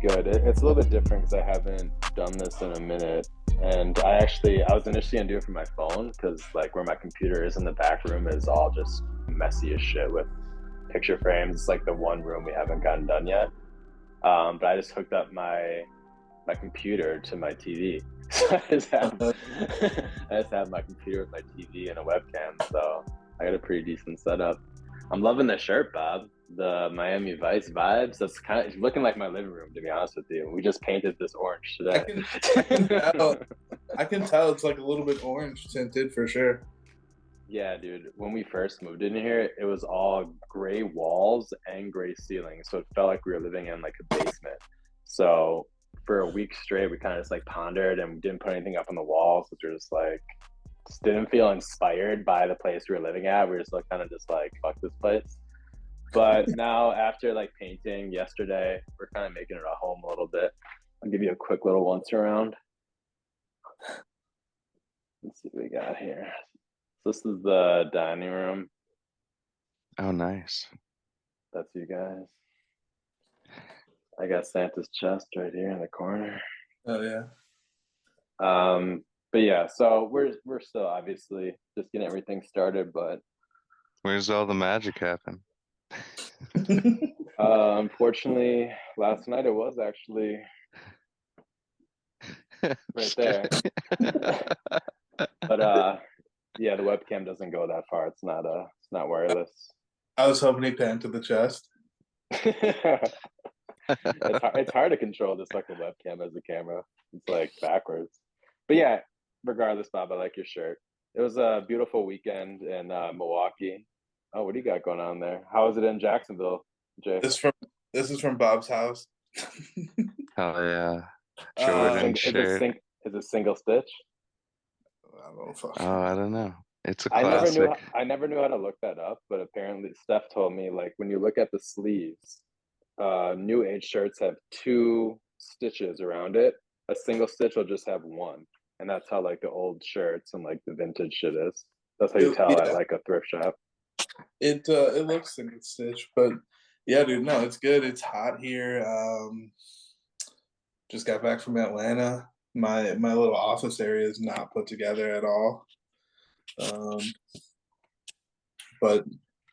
good. It's a little bit different because I haven't done this in a minute. And I was initially gonna do it from my phone because like where my computer is in the back room is all just messy as shit with picture frames. It's like the one room we haven't gotten done yet. But I just hooked up my computer to my TV. So I just have my computer with my TV and a webcam. So I got a pretty decent setup. I'm loving the shirt, Bob. The Miami Vice vibes. That's it's looking like my living room, to be honest with you. We just painted this orange today. I can tell. I can tell it's like a little bit orange tinted for sure. Yeah, dude. When we first moved in here, it was all gray walls and gray ceilings, so it felt like we were living in like a basement. So for a week straight, we kind of just like pondered and didn't put anything up on the walls, which was just like just didn't feel inspired by the place we were living at. We were just like kind of just like fuck this place. But now after like painting yesterday, we're kind of making it a home a little bit. I'll give you a quick little once around. Let's see what we got here. So this is the dining room. Oh, nice. That's you guys. I got Santa's chest right here in the corner. Oh yeah. But yeah, so we're still obviously just getting everything started, but Where's all the magic happen? unfortunately, last night it was actually right there. But yeah, the webcam doesn't go that far. It's not wireless. I was hoping he panned to the chest. It's hard to control this fucking webcam as a camera. It's like backwards. But yeah, regardless, Bob, I like your shirt. It was a beautiful weekend in Milwaukee. Oh, what do you got going on there? How was it in Jacksonville, Jay? This is from Bob's house. Oh yeah. Is it single stitch? I don't know. Oh, I don't know. It's a I classic. never knew how to look that up, but apparently Steph told me like when you look at the sleeves, new age shirts have 2 stitches around it. A single stitch will just have 1, and that's how like the old shirts and like the vintage shit is. That's how you tell at like a thrift shop. It looks single stitch, but yeah, dude, no, it's good. It's hot here. Just got back from Atlanta. My little office area is not put together at all. But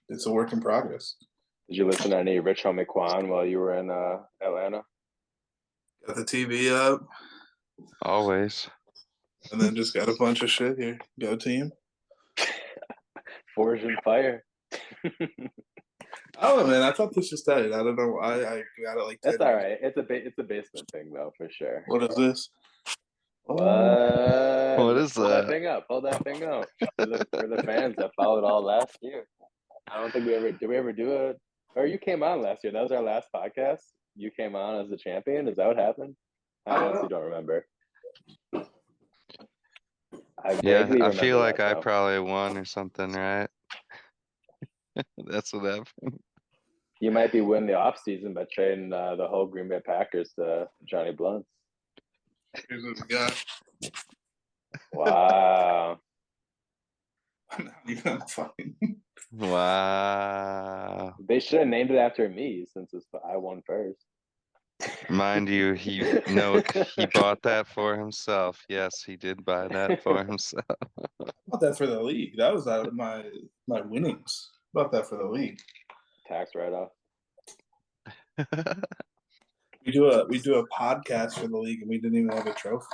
it's a work in progress. Did you listen to any Rich Homie Quan while you were in Atlanta? Got the TV up. Always. And then just got a bunch of shit here. Go team. Forge and fire. I don't know, man. I thought this was dead. I don't know why I got it like that. That's all right. It's a basement thing though, for sure. What is this? What? What is Hold that? that thing up. Hold that thing up. For the fans that followed all last year. I don't think did we ever do it? Or you came on last year. That was our last podcast. You came on as the champion. Is that what happened? I honestly don't remember. I feel like I probably won or something, right? That's what happened. You might be winning the off season by trading the whole Green Bay Packers to Johnny Blunts. Here's what we got. Wow. I'm not even fucking. Wow. They should have named it after me since I won first. Mind you, he bought that for himself. Yes, he did buy that for himself. I bought that for the league. That was out of my winnings. I bought that for the league. Tax write-off. We do a podcast for the league, and we didn't even have a trophy.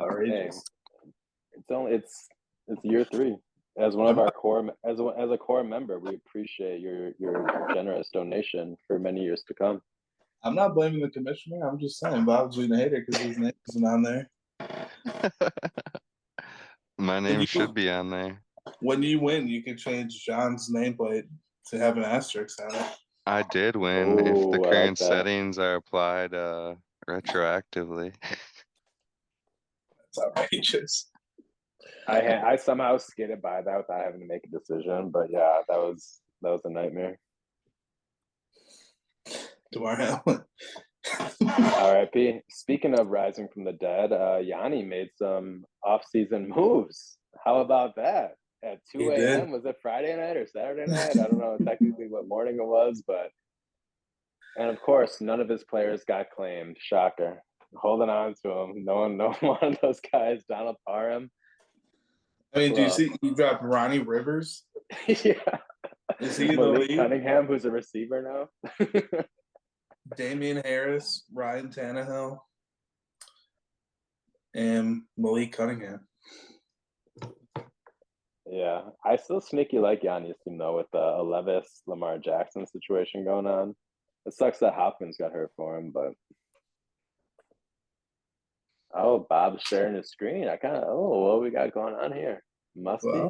Outrageous. It's year 3. As one of our as a core member, we appreciate your generous donation for many years to come. I'm not blaming the commissioner. I'm just saying Bob's being a hater because his name isn't on there. My name should be on there. When you win, you can change John's nameplate to have an asterisk on it. I did win if the current settings are applied retroactively. That's outrageous. I somehow skated by that without having to make a decision, but yeah, that was a nightmare. Tomorrow. R.I.P. Speaking of rising from the dead, Yanni made some off-season moves. How about that? At 2 a.m. Was it Friday night or Saturday night? I don't know technically what morning it was, but And of course, none of his players got claimed. Shocker. Holding on to him. No one of those guys. Donald Parham. I mean, do you see you dropped Ronnie Rivers? Yeah. Is he in the Malik league? Cunningham, who's a receiver now. Damian Harris, Ryan Tannehill, and Malik Cunningham. Yeah, I still sneaky like Yanni's team though with the Levis Lamar Jackson situation going on. It sucks that Hopkins got hurt for him, but Bob's sharing his screen. What we got going on here? Must be.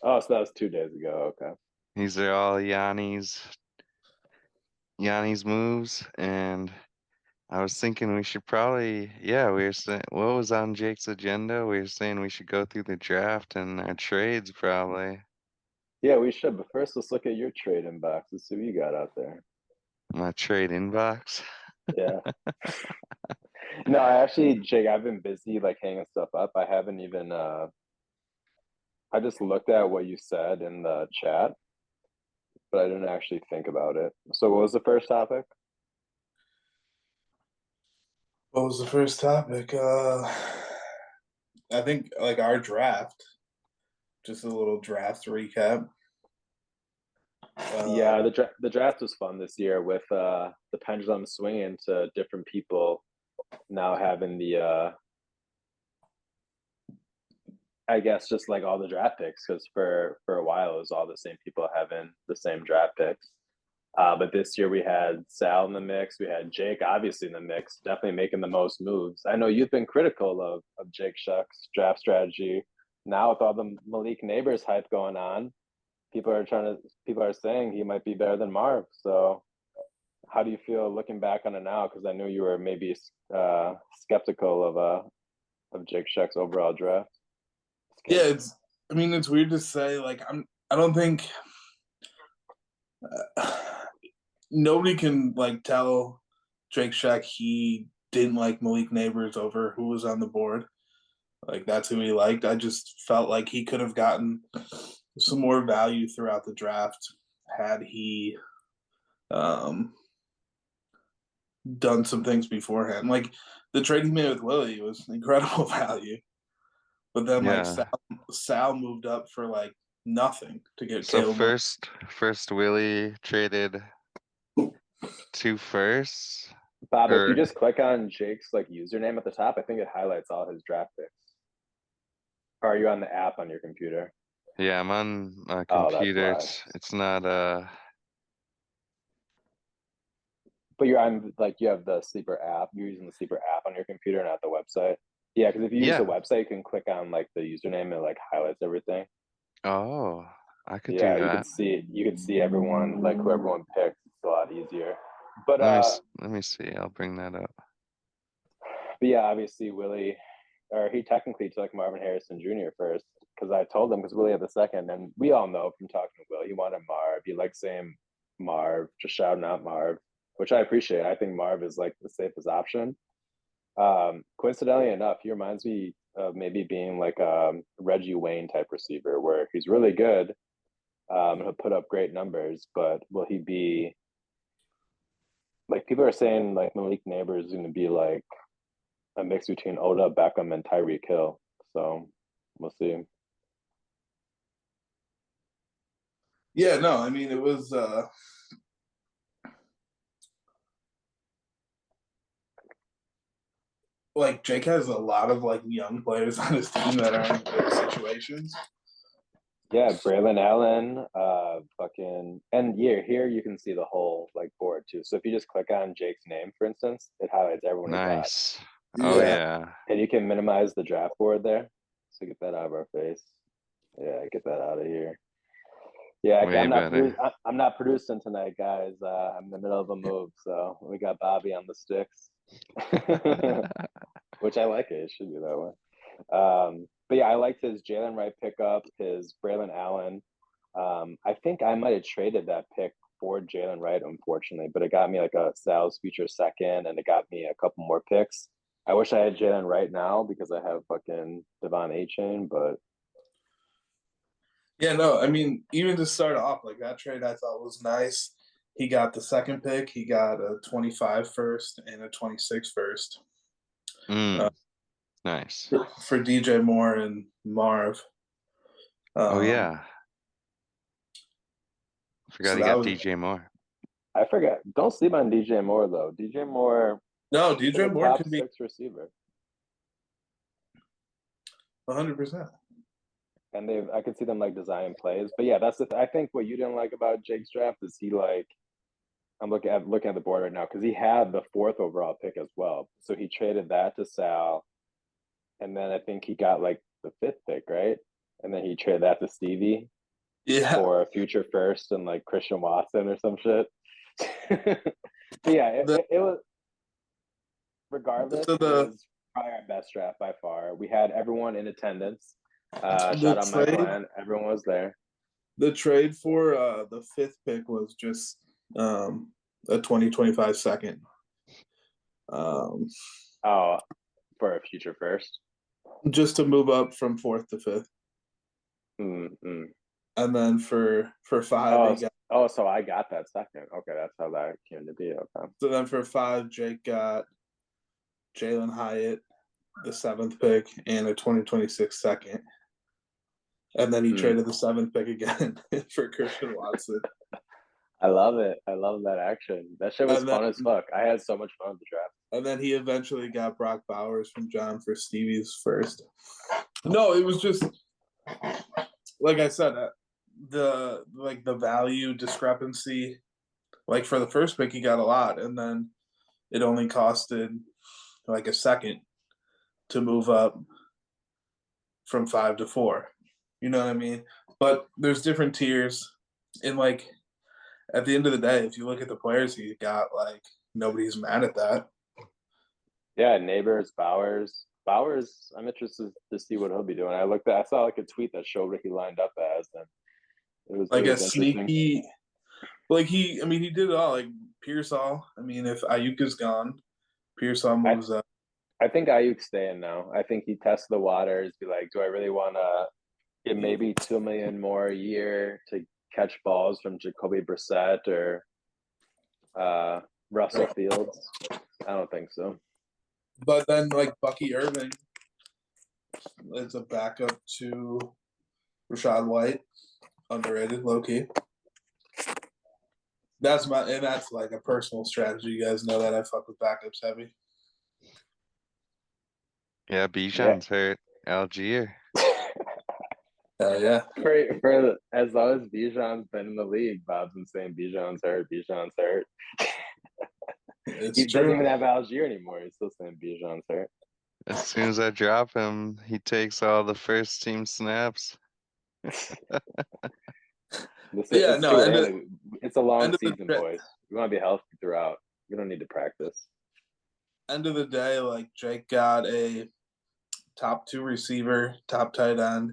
Oh, so that was 2 days ago. Okay. These are all Yanni's moves, and I was thinking we should probably, we were saying, what was on Jake's agenda? We were saying we should go through the draft and our trades probably. Yeah, we should. But first, let's look at your trade inbox. Let's see what you got out there. My trade inbox? Yeah. No, Jake, I've been busy like hanging stuff up. I haven't even, I just looked at what you said in the chat, but I didn't actually think about it. So what was the first topic? What was the first topic? I think like our draft. Just a little draft recap. Yeah, the draft was fun this year with the pendulum swinging to different people now having the I guess just like all the draft picks, because for a while it was all the same people having the same draft picks. But this year we had Sal in the mix. We had Jake obviously in the mix, definitely making the most moves. I know you've been critical of Jake Shuck's draft strategy. Now with all the Malik Neighbors hype going on, people are saying he might be better than Marv. So how do you feel looking back on it now? Because I know you were maybe skeptical of Jake Shuck's overall draft. Yeah, it's weird to say. Like I don't think nobody can like tell Jake Shuck he didn't like Malik Neighbors over who was on the board. Like that's who he liked. I just felt like he could have gotten some more value throughout the draft had he done some things beforehand. Like the trade he made with Willie was incredible value. But then like Sal moved up for like nothing to get so Caleb. First Willie traded 2 firsts. Bob, if you just click on Jake's like username at the top, I think it highlights all his draft picks. Or are you on the app on your computer? Yeah, I'm on my computer. It's not But you're on you have the Sleeper app. You're using the Sleeper app on your computer, not the website. Yeah, because if you use the website, you can click on like the username and like highlights everything. Oh, I could do that. You could see everyone, like who everyone picked. It's a lot easier. But let me see. I'll bring that up. But yeah, obviously Willie, or he technically took Marvin Harrison Jr. first, because I told him because Willie had the second, and we all know from talking to Will, he wanted Marv. He likes saying Marv, just shouting out Marv, which I appreciate. I think Marv is like the safest option. Coincidentally enough, he reminds me of maybe being like a Reggie Wayne type receiver, where he's really good. He'll put up great numbers, but will he be like people are saying like Malik Neighbors is going to be like a mix between Odell Beckham and Tyreek Hill. So we'll see. Yeah, no, I mean it was like Jake has a lot of like young players on his team that are in good situations. Yeah, Braylon Allen, and here you can see the whole like board too. So if you just click on Jake's name, for instance, it highlights everyone. Nice. Oh yeah. And you can minimize the draft board there. So get that out of our face. Yeah, get that out of here. Yeah, I'm not producing tonight, guys. I'm in the middle of a move, so we got Bobby on the sticks, which I like it. It should be that way. But yeah, I liked his Jaylen Wright pickup, his Braylon Allen. I think I might have traded that pick for Jaylen Wright, unfortunately, but it got me like a Sal's future second, and it got me a couple more picks. I wish I had Jaylen Wright now because I have fucking Devon A-Chain, but yeah, no, I mean, even to start off, like that trade I thought was nice. he got the second pick. He got a 25 first and a 26 first. Nice. For DJ Moore and Marv. Oh yeah. Forgot he got DJ Moore. I forgot. Don't sleep on DJ Moore though. DJ Moore. No, DJ Moore top could be 6 receiver. 100%. And I could see them like designing plays. But yeah, that's I think what you didn't like about Jake's draft is he like, I'm looking at the board right now because he had the 4th overall pick as well. So he traded that to Sal, and then I think he got like the 5th pick, right? And then he traded that to Stevie, for a future first and like Christian Watson or some shit. But yeah, it was regardless. It was probably our best draft by far. We had everyone in attendance. Shout out Mike Glenn. Everyone was there. The trade for the 5th pick was just a 2025 second. For a future first. Just to move up from 4th to 5th. Mm-hmm. And then for 5, so I got that second. Okay, that's how that came to be. Okay. So then for 5, Jake got Jaylen Hyatt, the 7th pick, and a 2026 second. And then he traded the 7th pick again for Christian Watson. I love it. I love that action. That shit was fun as fuck. I had so much fun with the draft. And then he eventually got Brock Bowers from John for Stevie's first. No, it was just like I said, the value discrepancy. Like for the first pick, he got a lot, and then it only costed like a second to move up from 5 to 4. You know what I mean? But there's different tiers, and like at the end of the day, if you look at the players he got, like nobody's mad at that. Yeah, Neighbors, Bowers. I'm interested to see what he'll be doing. I saw like a tweet that showed what he lined up as, and it was like it was a sneaky. Like he did it all. Like Pearsall. I mean, if Ayuk is gone, Pearsall moves up. I think Ayuk's staying now. I think he tests the waters, be like, do I really want to get maybe $2 million more a year to catch balls from Jacoby Brissett or Russell Fields? I don't think so. But then, like Bucky Irving is a backup to Rachaad White, underrated, low key. That's like a personal strategy. You guys know that I fuck with backups heavy. Yeah, Bijan's hurt. Algier. Yeah. For as long as Bijan's been in the league, Bob's been saying Bijan's hurt. He doesn't even have Algier anymore. He's still saying Bijan's hurt. As soon as I drop him, he takes all the first team snaps. It's a long season, boys. We want to be healthy throughout. We don't need to practice. End of the day, like Jake got a top 2 receiver, top tight end,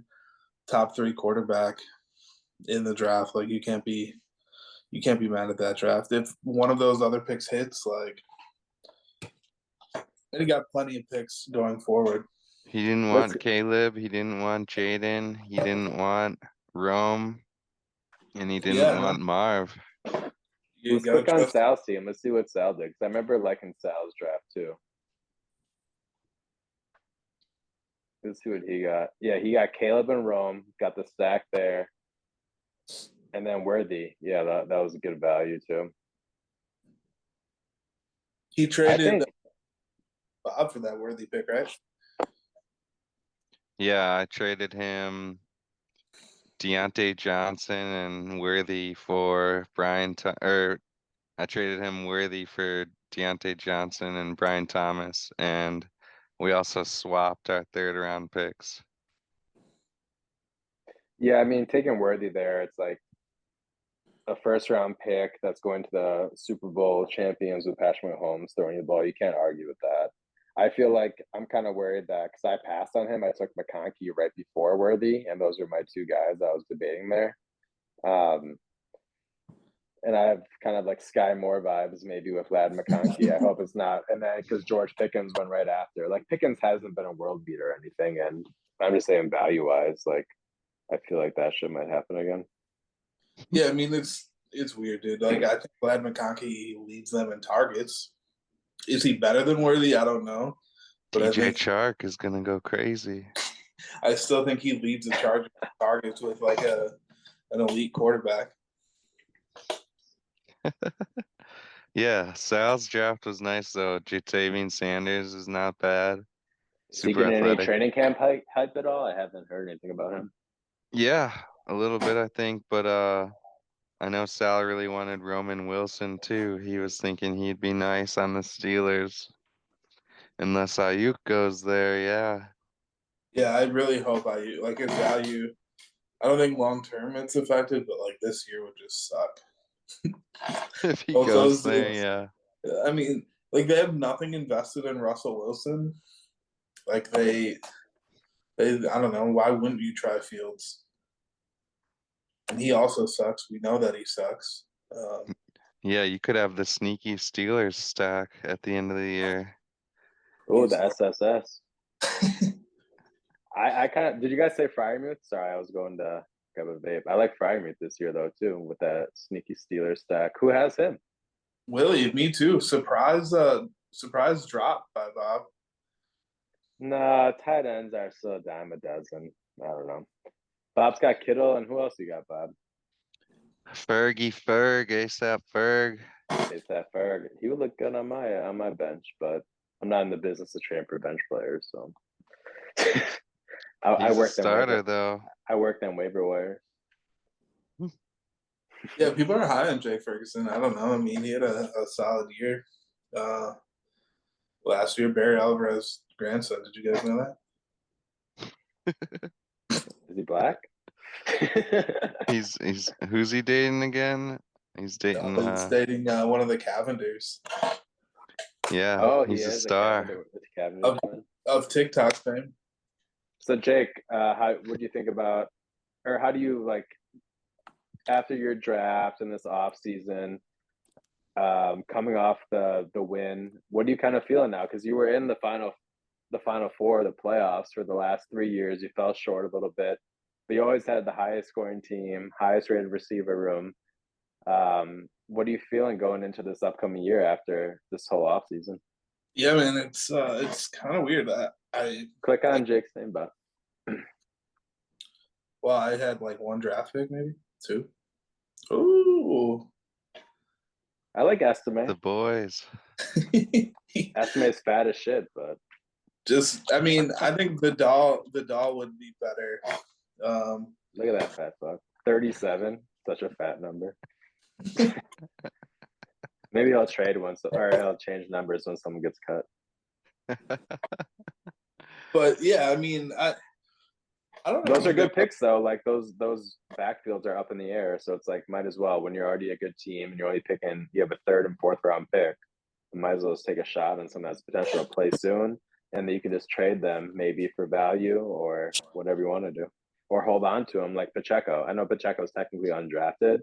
top 3 quarterback in the draft. Like you can't be mad at that draft. If one of those other picks hits, like, and he got plenty of picks going forward. He didn't want Caleb. He didn't want Jaden. He didn't want Rome. And he didn't want Marv. Let's click on Sal's team. Let's see what Sal did. Because I remember liking Sal's draft too. Let's see what he got. Yeah, he got Caleb and Rome. Got the stack there. And then Worthy. Yeah, that was a good value too. He traded Bob for that Worthy pick, right? Yeah, I traded him Deontay Johnson and Worthy for I traded him Worthy for Deontay Johnson and Brian Thomas, and we also swapped our 3rd round picks. Yeah, I mean, taking Worthy there, it's like a 1st round pick that's going to the Super Bowl champions with Patrick Mahomes throwing the ball. You can't argue with that. I feel like I'm kind of worried that because I passed on him, I took McConkey right before Worthy, and those are my 2 guys I was debating there. And I have kind of like Sky Moore vibes maybe with Lad McConkey. I hope it's not. And then because George Pickens went right after. Like Pickens hasn't been a world beater or anything, and I'm just saying value wise, like I feel like that shit might happen again. Yeah, I mean it's it's weird, dude. Like, I think Glad McConkey leads them in targets. Is he better than Worthy? I don't know. But I DJ think Chark is gonna go crazy. I still think he leads the charge in targets with like an elite quarterback. Yeah, Sal's draft was nice though. Jatavian Sanders is not bad. Is he Super getting any athletic. training camp hype at all? I haven't heard anything about him. Yeah, a little bit I think, but I know Sal really wanted Roman Wilson too. He was thinking he'd be nice on the Steelers. Unless Ayuk goes there, yeah. Yeah, I really hope like his value. I don't think long term it's affected, but like this year would just suck. If he Both goes those, there, yeah. I mean, like they have nothing invested in Russell Wilson. Like they, I don't know. Why wouldn't you try Fields? And he also sucks. We know that he sucks. Yeah, you could have the sneaky Steelers stack at the end of the year. Oh, the SSS. I kind of did. You guys say Fryermuth? Sorry, I was going to grab a vape. I like Fryermuth this year though too, with that sneaky Steelers stack. Who has him? Willie, me too. Surprise drop by Bob. Nah, tight ends are still a dime a dozen. I don't know. Bob's got Kittle, and who else you got, Bob? Fergie Ferg, ASAP Ferg. It's that Ferg. He would look good on my bench, but I'm not in the business of trading for bench players, so I He's a work them starter waiver. though. I work them waiver wires. Yeah, people are high on Jake Ferguson. I don't know. I mean, he had a solid year. Last year, Barry Alvarez's grandson. Did you guys know that? Is he black? He's who's he dating again? He's dating He's dating one of the Cavenders. Yeah, Oh, he he's a is star. a cabinet Of TikTok fame. So Jake, what do you think about, or how do you like after your draft and this off season, coming off the win? What do you kind of feeling now? Because you were in the final four of the playoffs for the last 3 years. You fell short a little bit, but you always had the highest scoring team, highest rated receiver room. What are you feeling going into this upcoming year after this whole off season? Yeah, man, it's kind of weird. I click on Jake's name, Bob. Well, I had like one draft pick, maybe 2. Ooh, I like Estimate. The boys. Estimate's fat as shit, but I mean, I think the doll would be better. Look at that fat fuck. 37, such a fat number. Maybe I'll trade once, or I'll change numbers when someone gets cut. But yeah, I mean, I don't know. Those are good picks though. Like those backfields are up in the air, so it's like might as well when you're already a good team and you're only picking. You have a 3rd and 4th round pick. You might as well just take a shot on something that's potential to play soon, and then you can just trade them maybe for value or whatever you want to do, or hold on to them like Pacheco. I know Pacheco's technically undrafted,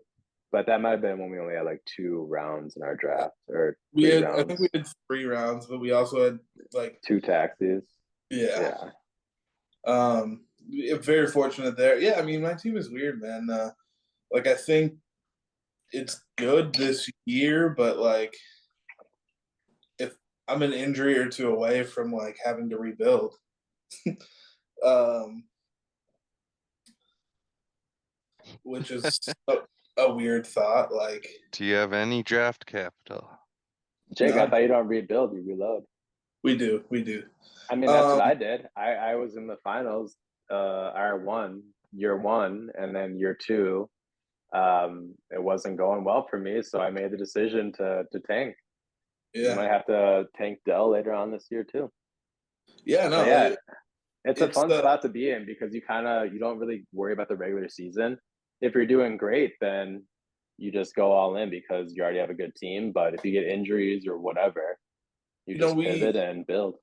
but that might have been when we only had like 2 rounds in our draft or 3 rounds. I think we had 3 rounds, but we also had like 2 taxis. Yeah. Very fortunate there. Yeah, I mean, my team is weird, man. Like I think it's good this year, but like if I'm an injury or 2 away from like having to rebuild. Which is a weird thought. Like, do you have any draft capital? Jake, I thought you don't rebuild, you reload. We do. I mean, that's what I did. I was in the finals, year 1, and then year 2. It wasn't going well for me, so I made the decision to tank. Yeah. You might have to tank Dell later on this year too. Yeah, no. Yeah, it's a fun spot to be in because you don't really worry about the regular season. If you're doing great, then you just go all in because you already have a good team. But if you get injuries or whatever, you just pivot and build.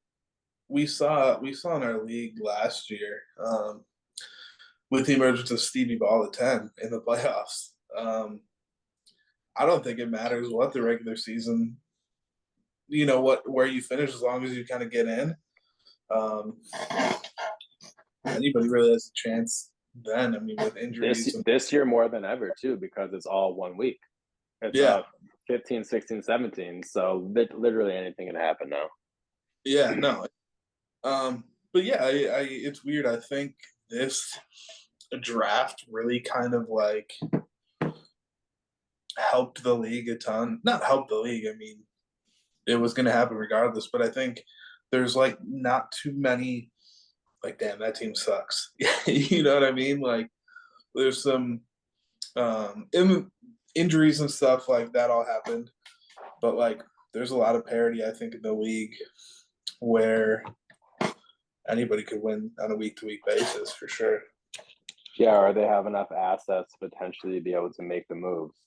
We saw in our league last year with the emergence of Stevie Ball at 10 in the playoffs. I don't think it matters what the regular season, where you finish as long as you kind of get in. Anybody really has a chance then. I mean, with injuries. This year more than ever too, because it's all 1 week. It's Yeah. 15, 16, 17. So literally anything can happen now. Yeah, no. But yeah, it's weird. I think this draft really kind of like helped the league a ton. Not helped the league. I mean, it was going to happen regardless. But I think there's like not too many. Like, damn, that team sucks. You know what I mean? Like, there's some injuries and stuff like that all happened. But like, there's a lot of parity, I think, in the league where anybody could win on a week-to-week basis for sure. Yeah, or they have enough assets to potentially be able to make the moves.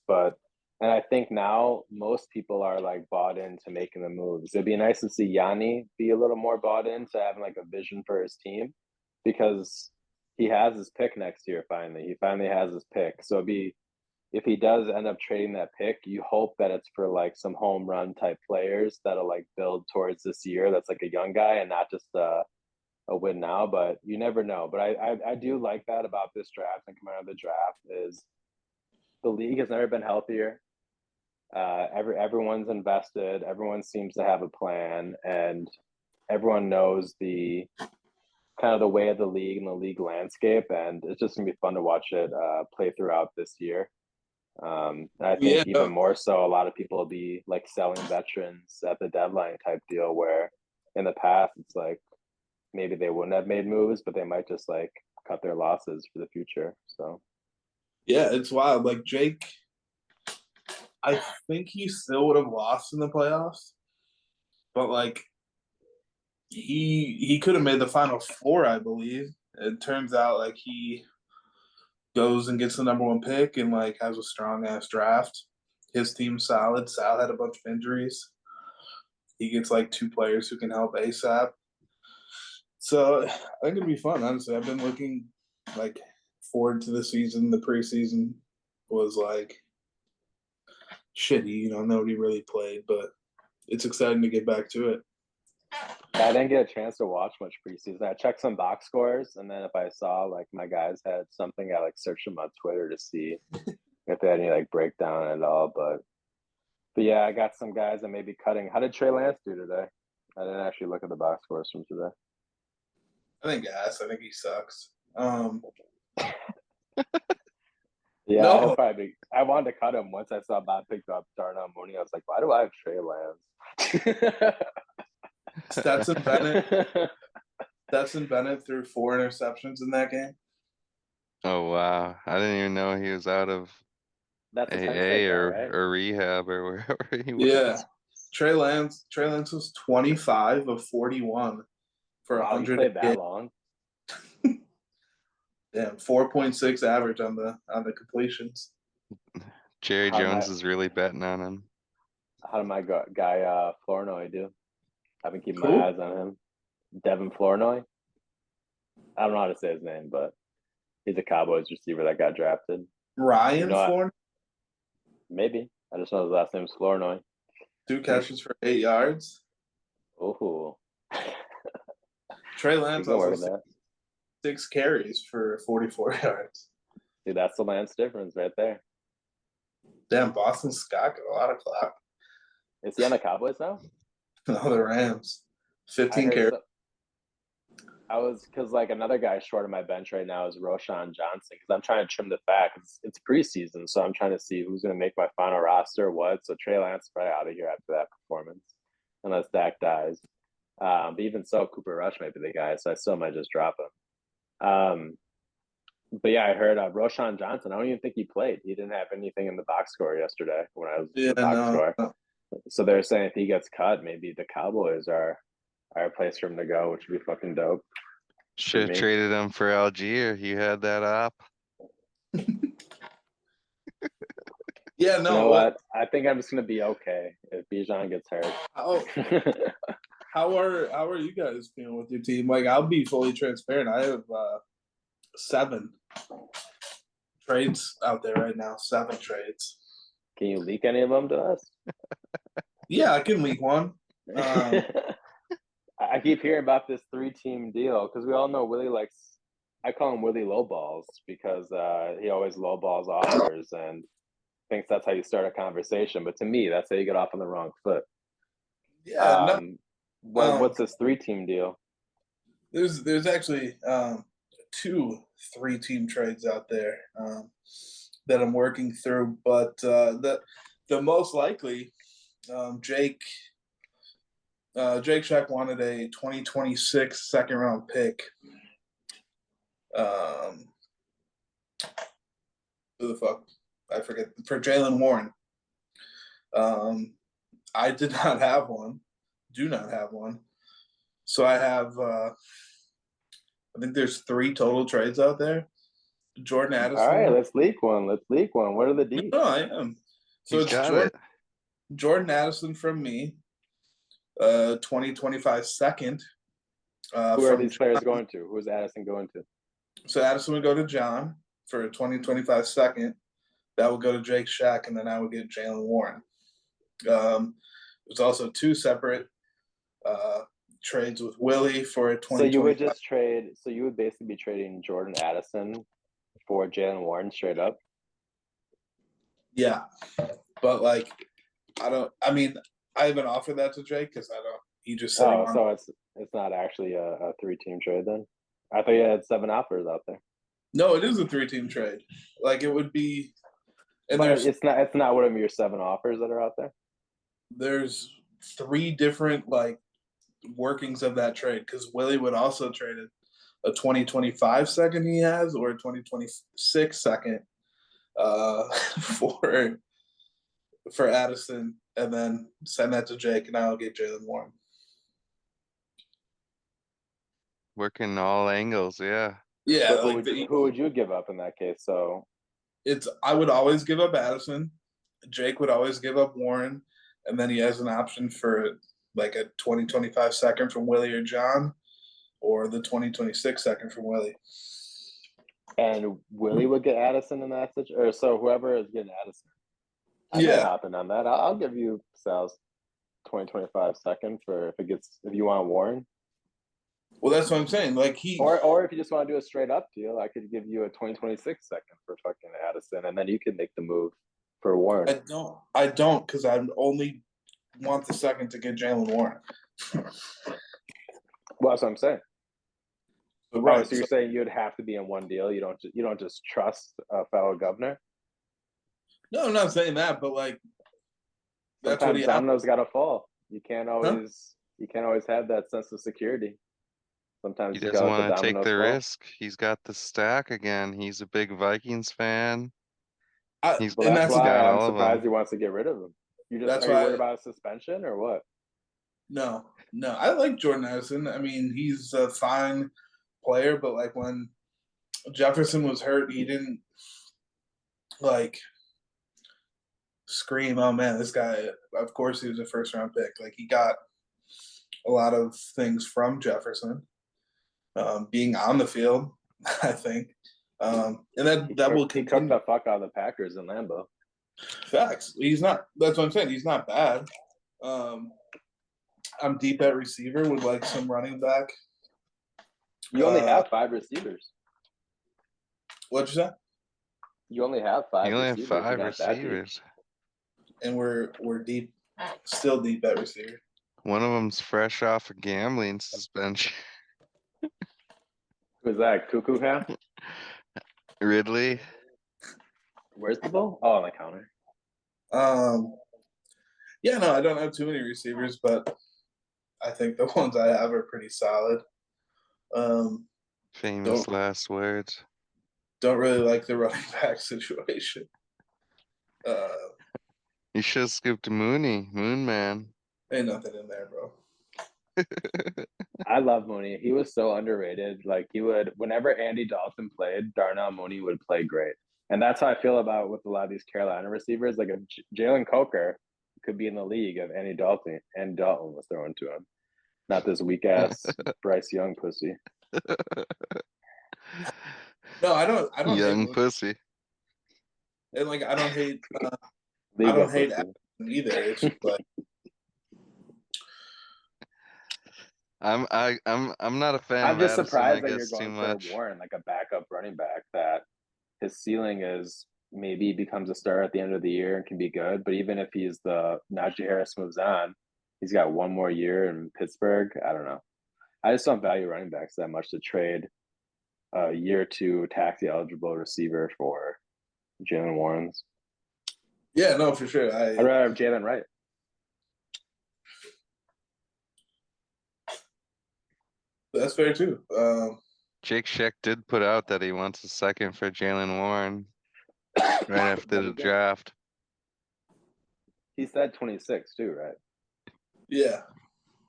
And I think now most people are like bought into making the moves. It'd be nice to see Yanni be a little more bought into having like a vision for his team, because he has his pick next year finally. He finally has his pick. So if he does end up trading that pick, you hope that it's for like some home run type players that'll like build towards this year. That's like a young guy and not just a win now, but you never know. But I do like that about this draft and coming out of the draft is the league has never been healthier. Everyone's invested. Everyone seems to have a plan, and everyone knows the kind of the way of the league and the league landscape. And it's just gonna be fun to watch it play throughout this year. And I think even more so, a lot of people will be like selling veterans at the deadline type deal, where in the past it's like maybe they wouldn't have made moves, but they might just like cut their losses for the future. So yeah, it's wild. Like Jake, I think he still would have lost in the playoffs, but like he could have made the final four, I believe. It turns out like he goes and gets the number one pick and like has a strong ass draft. His team's solid. Sal had a bunch of injuries. He gets like two players who can help ASAP. So I think it'd be fun, honestly. I've been looking like forward to the season. The preseason was like shitty, you know, nobody really played, but it's exciting to get back to it. I didn't get a chance to watch much preseason. I checked some box scores, and then if I saw like my guys had something, I like searched them on Twitter to see if they had any like breakdown at all. But yeah, I got some guys that may be cutting. How did Trey Lance do today? I didn't actually look at the box scores from today. I think ass. I think he sucks. Yeah, No. he'll probably be. I wanted to cut him once I saw Bob picked up Darnell Mooney. I was like, why do I have Trey Lance? Stetson Bennett threw 4 interceptions in that game. Oh wow. I didn't even know he was out of That's a Penn AA State guy, or, right? or rehab or wherever he was. Yeah. Trey Lance was 25 of 41 for Wow, 100. he played that long. Damn, 4.6 average on the completions. Jerry Jones is really betting on him. How did my guy Flournoy do? I've been keeping Cool. my eyes on him. Devin Flournoy. I don't know how to say his name, but he's a Cowboys receiver that got drafted. Ryan Flournoy? Maybe. I just know his last name's Flournoy. 2 catches for 8 yards. Oh. Trey Lance also 6 carries for 44 yards. Dude, that's the Lance difference right there. Damn, Boston Scott got a lot of clock. Is he on the Cowboys now? No, the Rams. 15 carries. Because like another guy short of my bench right now is Roshan Johnson, because I'm trying to trim the fat. It's preseason, so I'm trying to see who's going to make my final roster, what. So Trey Lance is probably out of here after that performance, unless Dak dies. But even so, Cooper Rush might be the guy, so I still might just drop him. But yeah, I heard Roshan Johnson. I don't even think he played. He didn't have anything in the box score yesterday when I was in the box score. No. So they're saying if he gets cut, maybe the Cowboys are a place for him to go, which would be fucking dope. Should have traded him for Algier. You had that op. Yeah, no. You know what? I think I'm just gonna be okay if Bijan gets hurt. How are you guys feeling with your team? Like, I'll be fully transparent. I have 7 trades out there right now. 7 trades. Can you leak any of them to us? Yeah, I can leak one. I keep hearing about this 3-team deal because we all know Willie likes. I call him Willie Lowballs because he always lowballs offers, and thinks that's how you start a conversation, but to me, that's how you get off on the wrong foot. Yeah, no. What's this 3-team deal? There's actually 2 3-team trades out there that I'm working through, but the most likely, Jake Shack wanted a 2026 second round pick. Who the fuck? I forget, for Jaylen Warren. I did not have one. Do not have one. So I have I think there's 3 total trades out there. Jordan Addison. All right, let's leak one. What are the deets? No, I am. So He's it's got it. Jordan Addison from me, 2025 second. Who are these players going to? Who's Addison going to? So Addison would go to John for a 2025 second. That would go to Jake Shack, and then I would get Jaylen Warren. There's also 2 separate trades with Willie for a 2025. So you would just trade. So you would basically be trading Jordan Addison for Jaylen Warren straight up. Yeah, but like, I mean, I haven't offered that to Jake because I don't. He just said. Oh, so it's not actually a 3-team trade then. I thought you had 7 offers out there. No, it is a 3-team trade. Like, it would be. And but it's not one of your 7 offers that are out there. There's 3 different like workings of that trade, because Willie would also trade a 2025 second he has, or a 2026 second for Addison, and then send that to Jake, and I'll get Jaylen Warren. Working all angles, yeah. Yeah, like who would you give up in that case? So I would always give up Addison. Jake would always give up Warren, and then he has an option for like a 2025 second from Willie or John, or the 2026 second from Willie. And Willie would get Addison in that situation, or so whoever is getting Addison. I'm not hopping on that. I'll give you Sal's 2025 second for if you want Warren. Well, that's what I'm saying. Like or if you just want to do a straight up deal, I could give you a 2026 second for fucking Addison, and then you can make the move for Warren. I don't, because I only want the second to get Jaylen Warren. Well, that's what I'm saying. Right. So you're saying you'd have to be in one deal. You don't just trust a fellow governor. No, I'm not saying that, but like that's sometimes what dominoes got to fall. You can't always have that sense of security. Sometimes he doesn't want to take the risk. He's got the stack again. He's a big Vikings fan. That's why I'm surprised he wants to get rid of him. Are you worried about a suspension or what? No. I like Jordan Addison. I mean, he's a fine player, but like when Jefferson was hurt, he didn't like scream, "Oh man, this guy!" Of course, he was a first round pick. Like, he got a lot of things from Jefferson, being on the field, I think, and that will continue. He cooked the fuck out of the Packers in Lambeau. Facts. He's not. That's what I'm saying. He's not bad. I'm deep at receiver with like some running back. You only have 5 receivers. What'd you say? You only have 5. You only have 5 receivers. And we're deep, still deep at receiver. One of them's fresh off a gambling suspension. Who's that? Cuckoo Ham? Ridley. Where's the ball? Oh, on the counter. Yeah, no, I don't have too many receivers, but I think the ones I have are pretty solid. Famous last words. Don't really like the running back situation. You should have scooped Mooney, Moon Man. Ain't nothing in there, bro. I love Mooney. He was so underrated. Like, whenever Andy Dalton played, Darnell Mooney would play great. And that's how I feel about with a lot of these Carolina receivers. Like, if Jalen Coker could be in the league if Andy Dalton was thrown to him. Not this weak ass Bryce Young pussy. No, I don't Young pussy. And like, I don't hate Adam either. It's just like, I'm not a fan. I'm just Addison, surprised that I you're guess, going too for much. Warren, like a backup running back, that his ceiling is maybe he becomes a star at the end of the year and can be good. But even if he's the Najee Harris moves on, he's got one more year in Pittsburgh. I don't know. I just don't value running backs that much to trade a year two taxi eligible receiver for Jaylen Warren's. Yeah, no, for sure. I'd rather have Jaylen Wright. That's fair too. Jake Scheck did put out that he wants a second for Jaylen Warren right after the draft. He said 26 too, right? Yeah.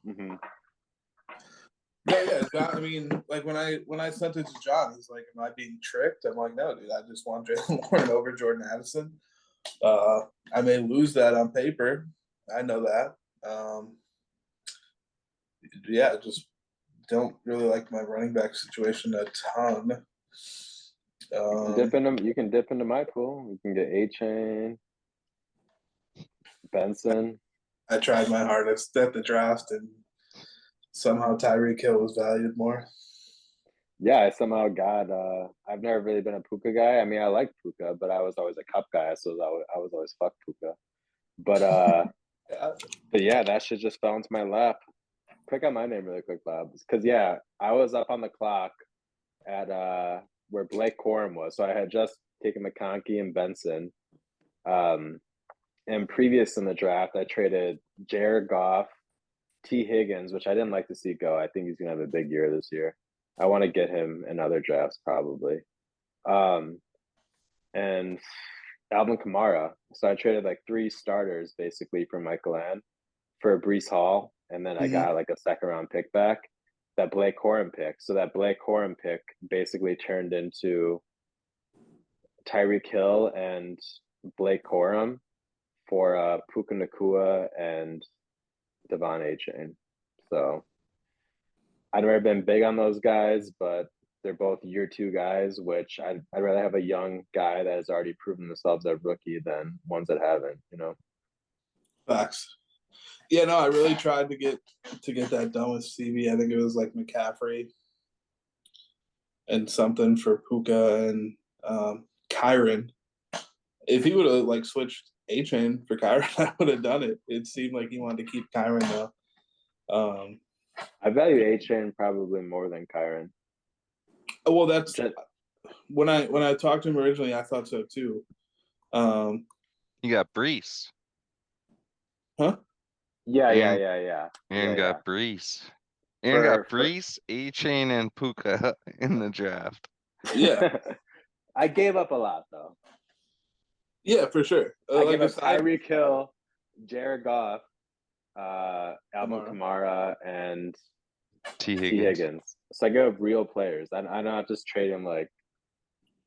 Mm-hmm. Yeah. John, I mean, like when I sent it to John, he's like, "Am I being tricked?" I'm like, "No, dude. I just want Jaylen Warren over Jordan Addison. I may lose that on paper. I know that. Yeah, just don't really like my running back situation a ton. You can dip into my pool. You can get A-Chain, Benson. I tried my hardest at the draft, and somehow Tyreek Hill was valued more. Yeah, I somehow got. I've never really been a Puka guy. I mean, I like Puka, but I was always a Cup guy, so I was always fuck Puka. But but yeah, that shit just fell into my lap. Click on my name really quick, Bob, because yeah, I was up on the clock at where Blake Corum was, so I had just taken McConkey and Benson. And previous in the draft, I traded Jared Goff, T. Higgins, which I didn't like to see go. I think he's gonna have a big year this year. I want to get him in other drafts probably. And Alvin Kamara. So I traded like 3 starters basically for Michael Ann for Brees Hall, and then I got like a second round pick back. That Blake Corum pick. So that Blake Corum pick basically turned into Tyreek Hill and Blake Corum for Puka Nakua and Devon A-Chain. So I'd never been big on those guys, but they're both year 2 guys, which I'd rather have a young guy that has already proven themselves as a rookie than ones that haven't, you know. Facts. Yeah, no, I really tried to get that done with CB. I think it was like McCaffrey and something for Puka and Kyron. If he would have like switched A-Chain for Kyron, I would have done it. It seemed like he wanted to keep Kyron though. I value A-Chain probably more than Kyron. Well, that's when I talked to him originally, I thought so too. You got Brees. Huh? Yeah. Aaron got Brees. Aaron got Brees, A-Chain, and Puka in the draft. Yeah. I gave up a lot though. Yeah, for sure. I gave up Tyreek Hill, Jared Goff, Alvin Kamara, and T. Higgins. So I gave up real players. I'm not just trading like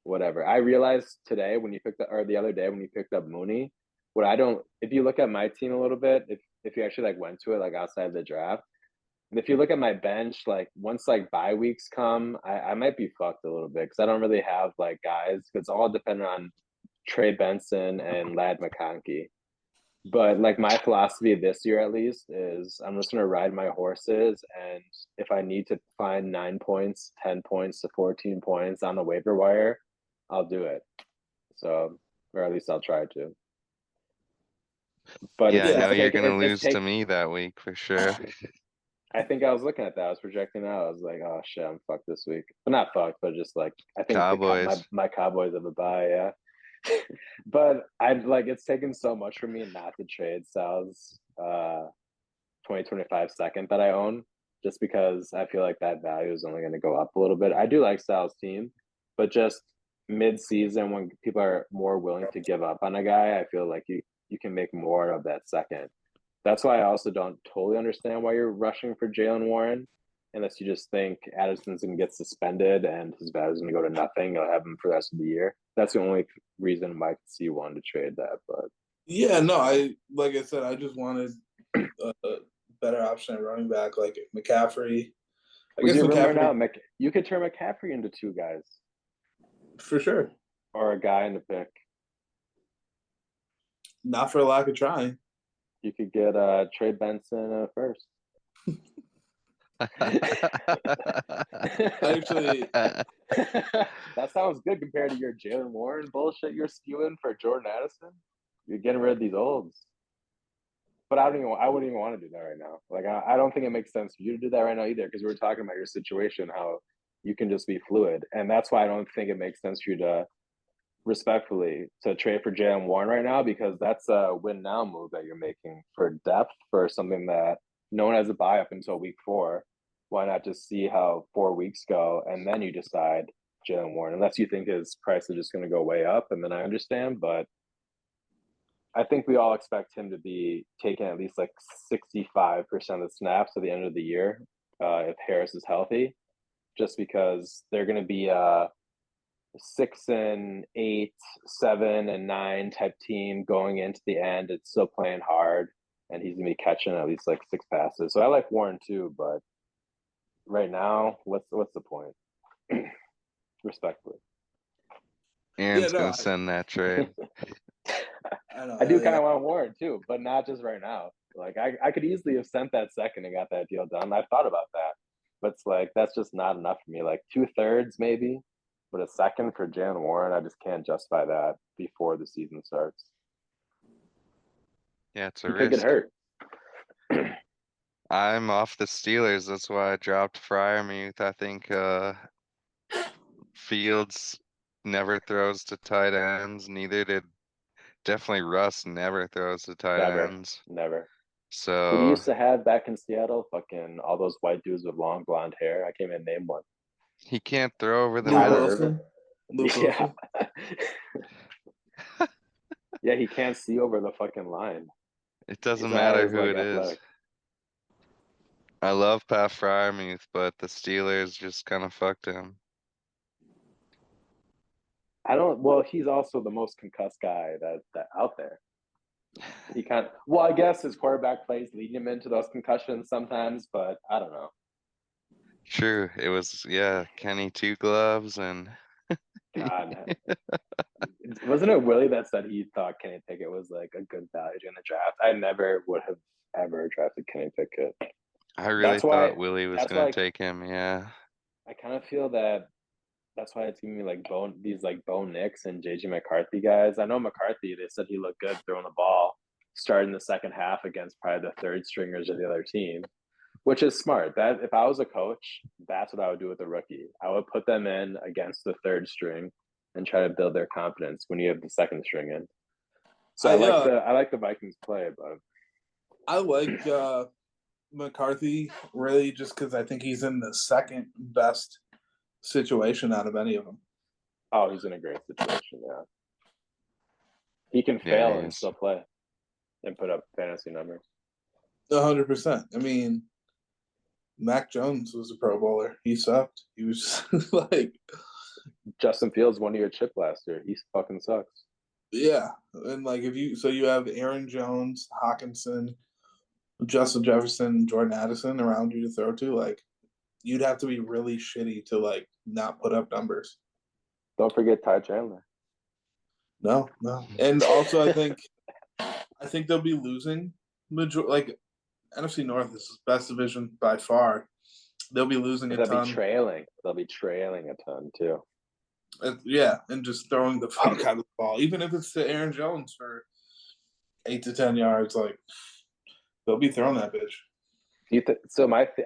whatever. I realized today when you picked up, or the other day when you picked up Mooney, if you look at my team a little bit, if you actually like went to it like outside the draft, and if you look at my bench, like once like bye weeks come, I might be fucked a little bit because I don't really have like guys. It's all dependent on Trey Benson and Lad McConkey. But like my philosophy this year at least is I'm just gonna ride my horses, and if I need to find 9 points, 10 points to 14 points on the waiver wire, I'll do it. So, or at least I'll try to. But yeah, I know you're gonna lose to me that week for sure. I think I was looking at that. I was projecting that. I was like, oh shit, I'm fucked this week. But not fucked, but just like I think Cowboys. my Cowboys have a bye, yeah. But I'd like it's taken so much for me not to trade Sal's 2025 second that I own, just because I feel like that value is only going to go up a little bit. I do like Sal's team, but just mid-season when people are more willing to give up on a guy, I feel like you can make more of that second. That's why I also don't totally understand why you're rushing for Jaylen Warren, unless you just think Addison's going to get suspended and his value is going to go to nothing. You'll have him for the rest of the year. That's the only reason why I could see one to trade that. But yeah, no, like I said, I just wanted a better option at running back, like McCaffrey. I guess McCaffrey. You could turn McCaffrey into 2 guys for sure, or a guy in the pick. Not for a lack of trying. You could get Trey Benson first. Actually, That sounds good compared to your Jaylen Warren bullshit you're spewing for Jordan Addison. You're getting rid of these olds. But I wouldn't even want to do that right now. Like, I don't think it makes sense for you to do that right now either, because we were talking about your situation, how you can just be fluid. And that's why I don't think it makes sense for you to, respectfully, to trade for Jaylen Warren right now, because that's a win now move that you're making for depth for something that no one has a buy up until week 4. Why not just see how 4 weeks go and then you decide Jaylen Warren, unless you think his price is just going to go way up, and then I understand. But I think we all expect him to be taking at least like 65% of the snaps at the end of the year if Harris is healthy, just because they're going to be 6 and 8, 7 and 9 type team going into the end. It's still playing hard, and he's gonna be catching at least like 6 passes. So I like Warren too, but right now, what's the point? Respectfully, Aaron's gonna send that trade. I do kind of want Warren too, but not just right now. Like I could easily have sent that second and got that deal done. I've thought about that, but it's like that's just not enough for me. Like 2/3 maybe, but a second for Jaylen Warren, I just can't justify that before the season starts. Yeah, it's a He risk. could get hurt. I'm off the Steelers. That's why I dropped Freiermuth. I think Fields never throws to tight ends. Neither did definitely Russ. Never throws to tight ends. Never. So who do you used to have back in Seattle? Fucking all those white dudes with long blonde hair. I can't even name one. he can't throw over the Luke middle. Wilson. Luke Wilson. Yeah, he can't see over the fucking line. It doesn't He's not matter as, who like, it is. athletic. I love Pat Freiermuth, but the Steelers just kind of fucked him. I don't. Well, he's also the most concussed guy that out there. He kind of. Well, I guess his quarterback plays leading him into those concussions sometimes, but I don't know. True, it was Kenny Two Gloves and. God, wasn't it Willie that said he thought Kenny Pickett was like a good value in the draft? I never would have ever drafted Kenny Pickett. I really thought Willie was going to take him. Yeah. I kind of feel that's why it's giving me like these Bo Nix and JJ McCarthy guys. I know McCarthy, they said he looked good throwing the ball starting the second half against probably the third stringers of the other team, which is smart. That if I was a coach, that's what I would do with a rookie. I would put them in against the third string and try to build their confidence when you have the second string in. So I like the Vikings play, but I like McCarthy really just because I think he's in the second best situation out of any of them. Oh, he's in a great situation. Yeah, he can fail and still play and put up fantasy numbers. 100%. I mean, Mac Jones was a Pro Bowler. He sucked. He was like Justin Fields won your chip last year. He fucking sucks. Yeah, and like you have Aaron Jones, Hawkinson, Justin Jefferson, Jordan Addison around you to throw to. Like, you'd have to be really shitty to like not put up numbers. Don't forget Ty Chandler. No, and also I think they'll be losing. Like NFC North is the best division by far. They'll be losing a ton. They'll be trailing a ton too. And just throwing the fuck out of the ball, even if it's to Aaron Jones for 8 to 10 yards. Like, they'll be throwing that bitch.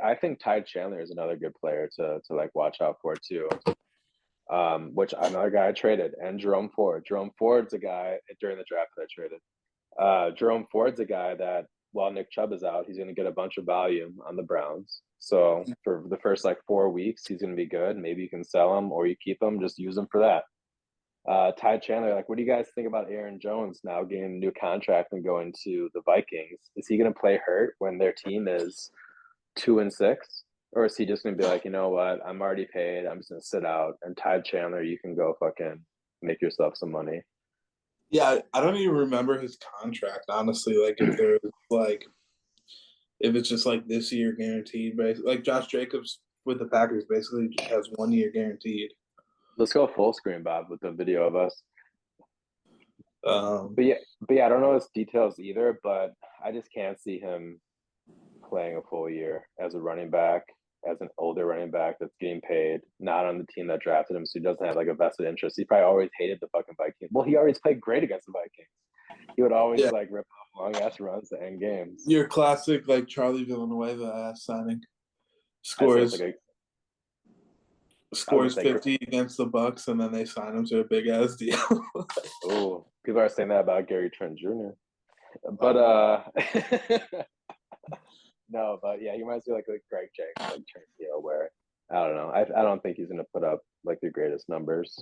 I think Ty Chandler is another good player to like watch out for too. Which another guy I traded, and Jerome Ford. Jerome Ford's a guy during the draft that I traded. Jerome Ford's a guy that while Nick Chubb is out, he's going to get a bunch of volume on the Browns. So for the first like 4 weeks, he's going to be good. Maybe you can sell him or you keep him. Just use him for that. Ty Chandler, like, what do you guys think about Aaron Jones now getting a new contract and going to the Vikings? Is he going to play hurt when their team is 2-6? Or is he just going to be like, you know what? I'm already paid. I'm just going to sit out. And Ty Chandler, you can go fucking make yourself some money. Yeah, I don't even remember his contract, honestly. Like, if it's just like this year guaranteed, basically. Like Josh Jacobs with the Packers basically just has 1 year guaranteed. Let's go full screen, Bob, with the video of us. But yeah, I don't know his details either, but I just can't see him playing a full year as a running back as an older running back that's getting paid, not on the team that drafted him, so he doesn't have like a vested interest. He probably always hated the fucking Vikings. Well, he always played great against the Vikings. He would always like rip off long ass runs to end games. Your classic like Charlie Villanueva signing. Scores Scores 50 against the Bucks, and then they sign him to a big ass deal. Oh, people are saying that about Gary Trent Jr. But no, but yeah, he reminds me like Greg Jenkins, like Trent deal where I don't know. I don't think he's gonna put up like the greatest numbers.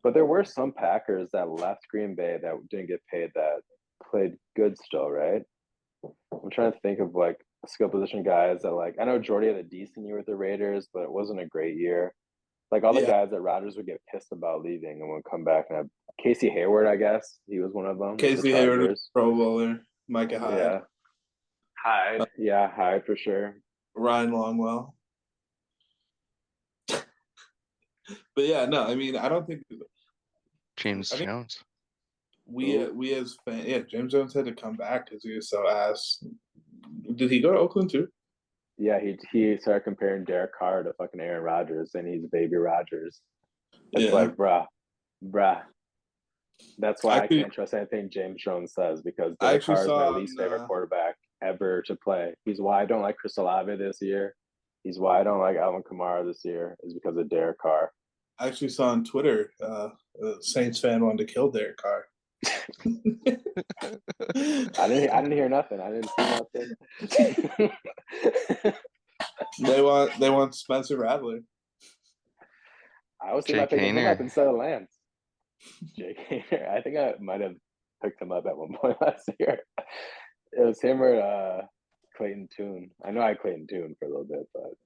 But there were some Packers that left Green Bay that didn't get paid that played good still, right? I'm trying to think of like skill position guys that like I know Jordy had a decent year with the Raiders, but it wasn't a great year. Like all the guys that Rodgers would get pissed about leaving and would come back and have Casey Hayward, I guess he was one of them. Casey Hayward was Pro Bowler. Micah Hyde. Hyde for sure. Ryan Longwell. But yeah, no, I mean, I don't think James Jones. We as fans, James Jones had to come back because he was so ass. Did he go to Oakland too? Yeah, he started comparing Derek Carr to fucking Aaron Rodgers, and he's baby Rodgers. It's like, bruh. That's why I can't trust anything James Jones says because Derek Carr is my least favorite quarterback ever to play. He's why I don't like Chris Olave this year. He's why I don't like Alvin Kamara this year is because of Derek Carr. I actually saw on Twitter a Saints fan wanted to kill Derek Carr. I didn't hear nothing. I didn't see nothing. They want Spencer Rattler. I was thinking about picking him up instead of Lance. Jake Hainer. I think I might have picked him up at one point last year. It was him or Clayton Tune. I know I had Clayton Tune for a little bit, but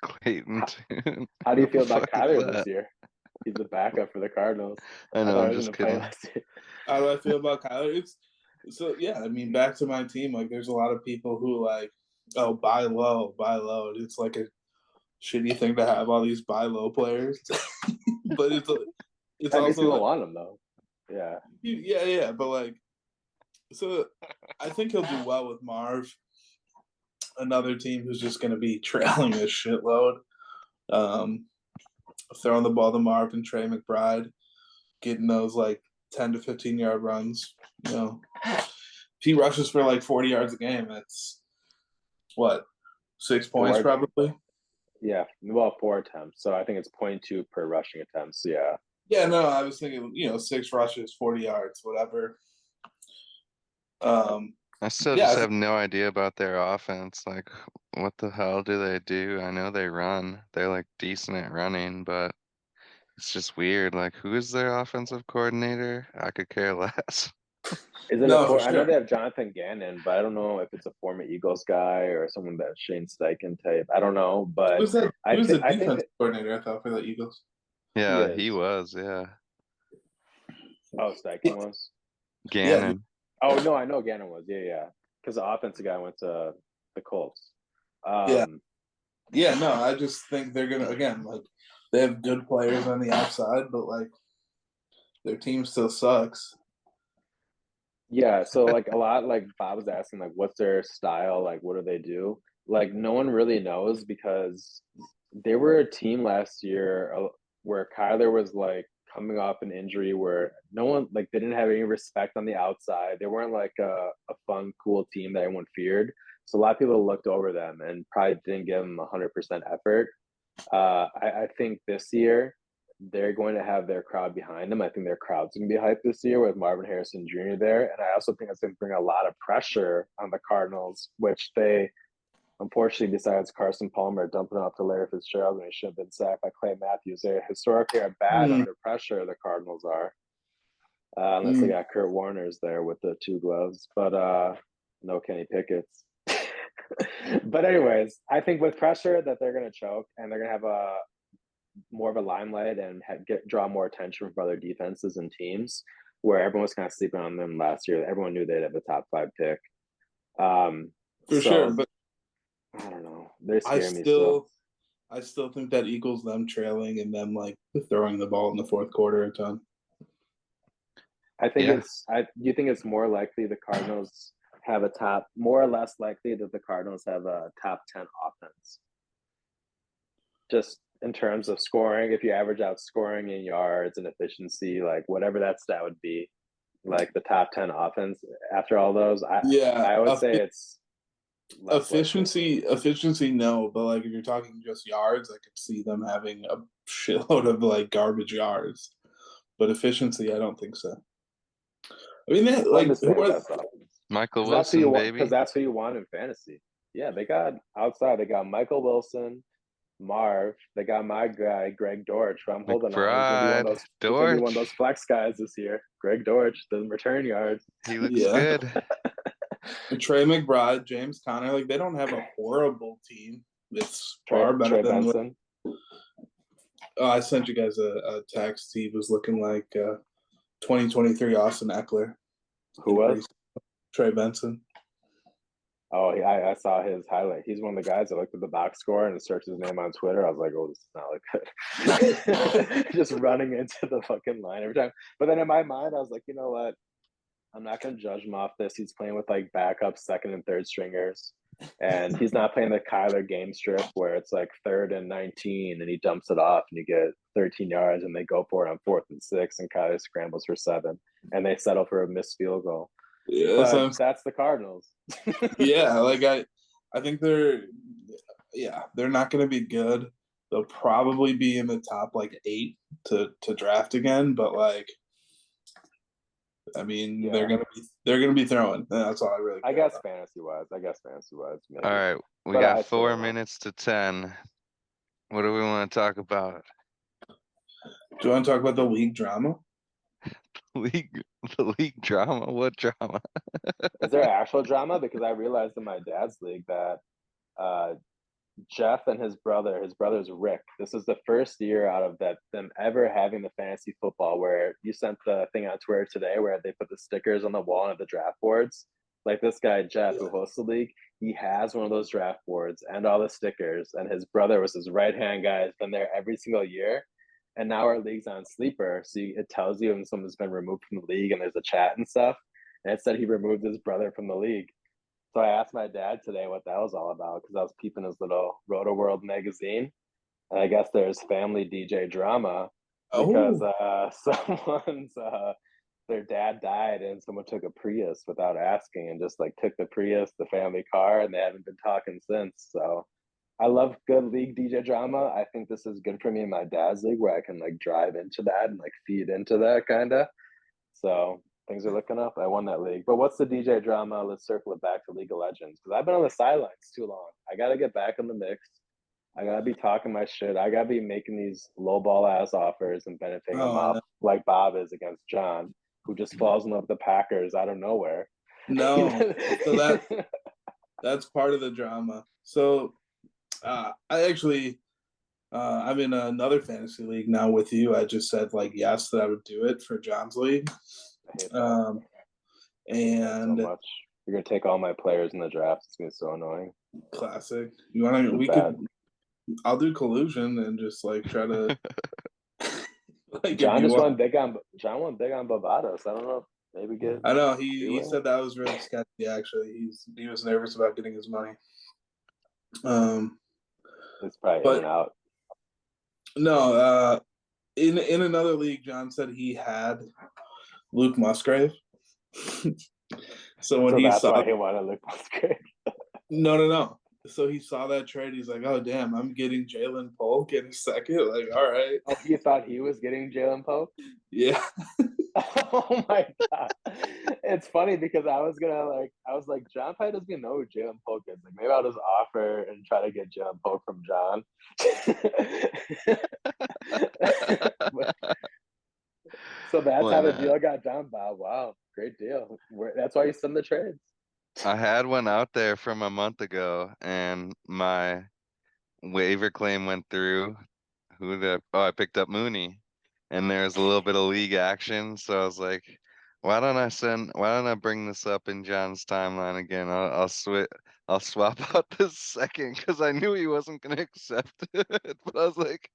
Clayton Tune. How do you feel about Kyler this year? He's the backup for the Cardinals. I know, I'm just kidding. How do I feel about Kyler? I mean, back to my team, like there's a lot of people who like, oh, buy low. It's like a shitty thing to have all these buy low players. But it's also people want him though. Yeah. Yeah, but like so I think he'll do well with Marv. Another team who's just gonna be trailing a shitload. Throwing the ball to Marv and Trey McBride, getting those like 10 to 15 yard runs. You know, if he rushes for like 40 yards a game, that's what 6 points probably. Yeah, well, 4 attempts. So I think it's 0.2 per rushing attempts. Yeah. Yeah, no, I was thinking 6 rushes, 40 yards, whatever. I still just have no idea about their offense. Like, what the hell do they do? I know they run. They're like decent at running, but it's just weird. Like, who is their offensive coordinator? I could care less. Is it I know they have Jonathan Gannon, but I don't know if it's a former Eagles guy or someone that Shane Steichen type. I don't know, but who's the defense coordinator? I thought for the Eagles. Yeah, he was. Yeah. Oh, Steichen was. Gannon. Yeah. Oh no, I know Gannon was. Yeah. Because the offensive guy went to the Colts. No, I just think they're gonna like they have good players on the outside, but like their team still sucks. Yeah, so like a lot, like Bob was asking, like, what's their style? Like, what do they do? Like, no one really knows because they were a team last year where Kyler was like coming off an injury where no one, like, they didn't have any respect on the outside. They weren't like a fun, cool team that everyone feared. So a lot of people looked over them and probably didn't give them 100% effort. I think this year, they're going to have their crowd behind them. I think their crowd's going to be hyped this year with Marvin Harrison Jr. there. And I also think it's going to bring a lot of pressure on the Cardinals, which they, unfortunately, besides Carson Palmer dumping off to Larry Fitzgerald when he should have been sacked by Clay Matthews, they historically are bad under pressure, the Cardinals are. Unless they got Kurt Warner's there with the 2 gloves. But no Kenny Pickett's. But anyways, I think with pressure that they're going to choke and they're going to have more of a limelight and draw more attention from other defenses and teams where everyone was kind of sleeping on them last year. Everyone knew they'd have a top 5 pick. For sure, but I don't know. They're scaring me still. I still think that equals them trailing and them like throwing the ball in the fourth quarter a ton. I think you think it's more likely the Cardinals have more or less likely that the Cardinals have a top 10 offense? just in terms of scoring, if you average out scoring in yards and efficiency, like whatever that stat would be, like the top 10 offense after all those, Yeah, I would say it's less likely. efficiency, no. But like if you're talking just yards, I could see them having a shitload of like garbage yards. But efficiency, I don't think so. I mean, I'm like just saying best offense. Michael Because that's who you Wilson, want. Because baby. that's who you want in fantasy. Yeah, they got outside. They got Michael Wilson, Marv. They got my guy Greg Dortch, who I'm holding on. He's gonna be one of McBride, those. He's gonna be one of those Dortch. flex guys this year. Greg Dortch doesn't return yards. He looks yeah. good. Trey McBride, James Conner, like they don't have a horrible team. It's Trey, far better Trey than. Benson. I sent you guys a text. He was looking like 2023 Austin Eckler. Who was? Trey Benson. Oh, I saw his highlight. He's one of the guys that looked at the box score and searched his name on Twitter. I was like, oh, this is not like good. Just running into the fucking line every time. But then in my mind, I was like, you know what? I'm not going to judge him off this. He's playing with like backup second and third stringers. And he's not playing the Kyler game strip where it's like 3rd and 19 and he dumps it off and you get 13 yards and they go for it on 4th and 6 and Kyler scrambles for 7 and they settle for a missed field goal. Yeah, but that's the Cardinals. Yeah, like I think they're not going to be good. They'll probably be in the top like 8 to draft again, but like I mean, they're gonna be throwing. That's all I really. I guess fantasy wise, maybe. All right, we got 4 minutes to 10. What do we want to talk about? Do you want to talk about the league drama? The league drama? What drama? Is there actual drama? Because I realized in my dad's league that Jeff and his brother's Rick, this is the first year out of them ever having the fantasy football where you sent the thing on Twitter today where they put the stickers on the wall of the draft boards. Like this guy, Jeff, who hosts the league, he has one of those draft boards and all the stickers, and his brother was his right-hand guy, has been there every single year. And now our league's on Sleeper, so it tells you when someone's been removed from the league and there's a chat and stuff. And it said he removed his brother from the league. So I asked my dad today what that was all about because I was peeping his little Roto World magazine. And I guess there's family DJ drama because someone's their dad died and someone took a Prius without asking and just like took the Prius, the family car, and they haven't been talking since. So I love good league DJ drama. I think this is good for me in my dad's league where I can like drive into that and like feed into that kind of. So things are looking up. I won that league. But what's the DJ drama? Let's circle it back to League of Legends because I've been on the sidelines too long. I got to get back in the mix. I got to be talking my shit. I got to be making these low ball ass offers and benefiting them up like Bob is against John, who just falls in love with the Packers out of nowhere. No. So that's part of the drama. So I actually I'm in another fantasy league now with you. I just said like yes that I would do it for John's league. And so much. You're gonna take all my players in the draft. It's gonna be so annoying. Classic. You want to? We could. I'll do collusion and just like try to. Like John just went big on. John went big on Barbados. I don't know. Maybe get. I know he said that was really sketchy. Actually, he was nervous about getting his money. It's probably in and out. No, in another league, John said he had Luke Musgrave. So when he that's saw, why he wanted Luke Musgrave. No. So he saw that trade. He's like, "Oh damn, I'm getting Jaylen Polk in a second." Like, all right. Oh, he thought he was getting Jaylen Polk? Yeah. Oh my god. It's funny because I was like, John probably doesn't even know who Jaylen Polk is. Like maybe I'll just offer and try to get Jaylen Polk from John. So that's how the deal got done, Bob. Wow, great deal. That's why you send the trades. I had one out there from a month ago, and my waiver claim went through. I picked up Mooney, and there's a little bit of league action. So I was like, why don't I bring this up in John's timeline again? I'll swap out this second because I knew he wasn't gonna accept it. But I was like,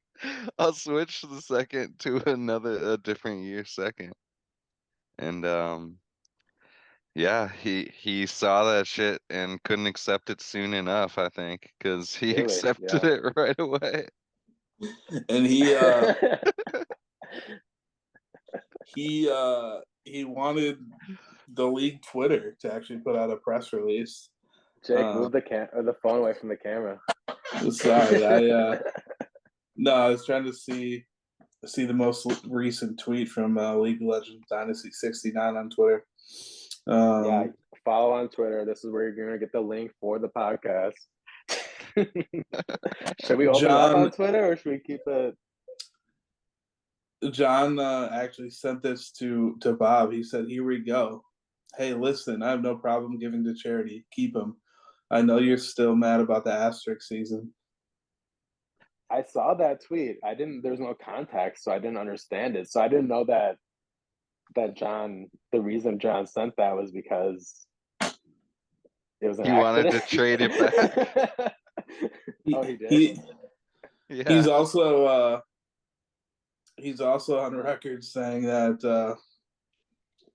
I'll switch the second to a different year second. And yeah, he saw that shit and couldn't accept it soon enough, I think, because he accepted it right away. And he wanted the league Twitter to actually put out a press release. Jake, move the phone away from the camera. Sorry, no, I was trying to see the most recent tweet from League of Legends Dynasty 69 on Twitter. Yeah, follow on Twitter. This is where you're going to get the link for the podcast. Should we open it up on Twitter or should we keep it? John actually sent this to Bob. He said, "Here we go. Hey, listen, I have no problem giving to charity. Keep them. I know you're still mad about the asterisk season." I saw that tweet. There's no context, so I didn't understand it. So I didn't know that the reason John sent that was because it was an He accident. wanted to trade it back. Oh, he did? Yeah. He's also on record saying that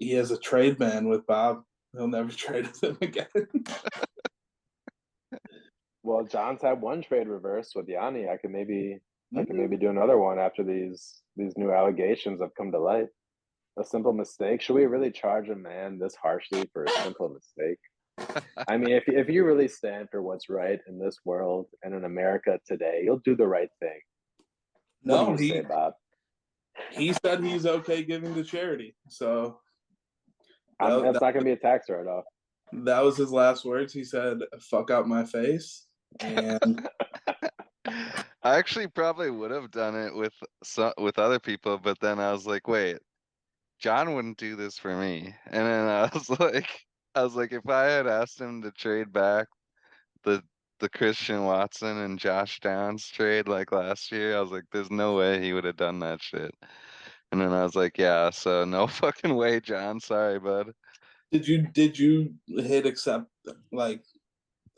he has a trade ban with Bob. He'll never trade with him again. Well, John's had one trade reverse with Yanni. I could maybe do another one after these new allegations have come to light. A simple mistake. Should we really charge a man this harshly for a simple mistake? I mean, if you really stand for what's right in this world and in America today, you'll do the right thing. No, what do you say, Bob? He said he's okay giving to charity. So that's not going to be a tax write-off. That was his last words. He said, "Fuck out my face." And I actually probably would have done it with other people, but then I was like, wait, John wouldn't do this for me. And then I was like, if I had asked him to trade back the Christian Watson and Josh Downs trade like last year, I was like, there's no way he would have done that shit. And then I was like, yeah, so no fucking way, John. Sorry, bud. Did you hit accept, like,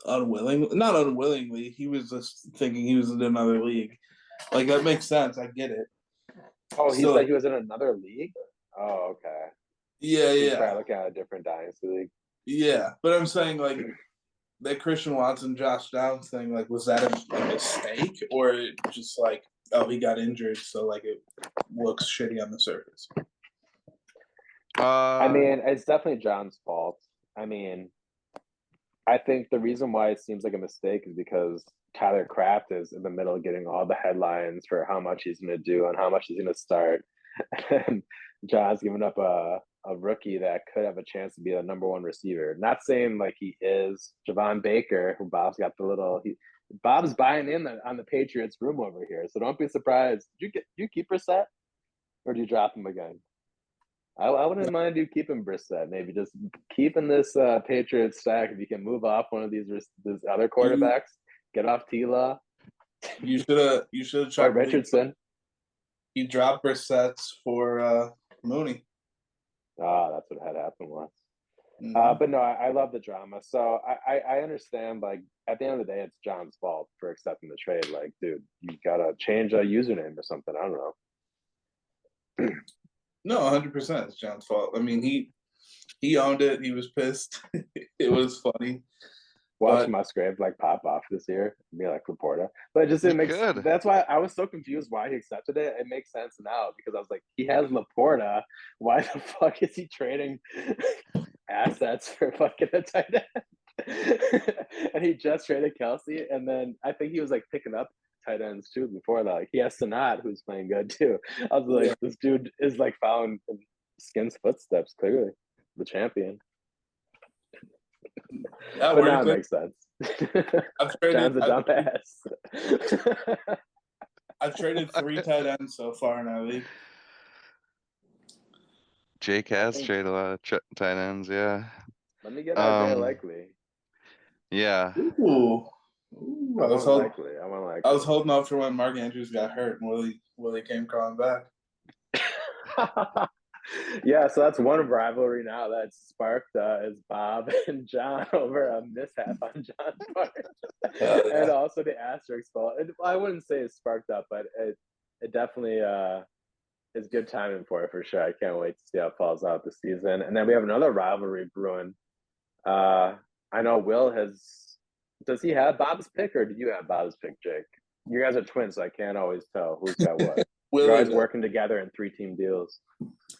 unwillingly? Not unwillingly. He was just thinking he was in another league. Like, that makes sense. I get it. Oh, he said he was in another league? Oh, okay. Yeah, He's probably looking at a different Dynasty league. Yeah, but I'm saying, like, that Christian Watson, Josh Downs thing, like, was that a mistake? Or just like, oh, he got injured, so, like, it looks shitty on the surface? I mean, it's definitely John's fault. I mean, I think the reason why it seems like a mistake is because Tyler Kraft is in the middle of getting all the headlines for how much he's going to do and how much he's going to start. And John's giving up a rookie that could have a chance to be a number one receiver. Not saying like he is Javon Baker, who Bob's got the little. Bob's buying in on the Patriots room over here, so don't be surprised. Do you keep Brissett, or do you drop him again? I wouldn't mind you keeping Brissett. Maybe just keeping this Patriots stack. If you can move off one of these other quarterbacks, get off T-Law. You should have tried Richardson. He dropped Brissett for Mooney. That's what had happened once. Mm-hmm. But no, I love the drama. So I understand, like, at the end of the day, it's John's fault for accepting the trade. Like, dude, you got to change a username or something. I don't know. No, 100%. It's John's fault. I mean, he owned it. He was pissed. It was funny. Watch Musgrave like pop off this year, be like Laporta, but it just didn't make sense. That's why I was so confused why he accepted it. It makes sense now because I was like, he has Laporta. Why the fuck is he trading assets for fucking a tight end? And he just traded Kelsey, and then I think he was like picking up tight ends too before that. Like, he has Sanat, who's playing good too. I was like, this dude is like following Skin's footsteps. Clearly, the champion. But now it makes sense. John's a dumbass. I've traded 3 tight ends so far in our league. Jake has traded a lot of tight ends, yeah. Let me get Isaiah Likely. Yeah. Ooh. I was holding out for when Mark Andrews got hurt and Willie came crawling back. Yeah, so that's one rivalry now that's sparked is Bob and John over a mishap on John's part. And also the asterisk fault. I wouldn't say it's sparked up, but it definitely is good timing for it for sure. I can't wait to see how it falls out this season. And then we have another rivalry brewing. I know Will does he have Bob's pick, or do you have Bob's pick, Jake? You guys are twins, so I can't always tell who's got what. You're Willie always does. working together in 3-team deals.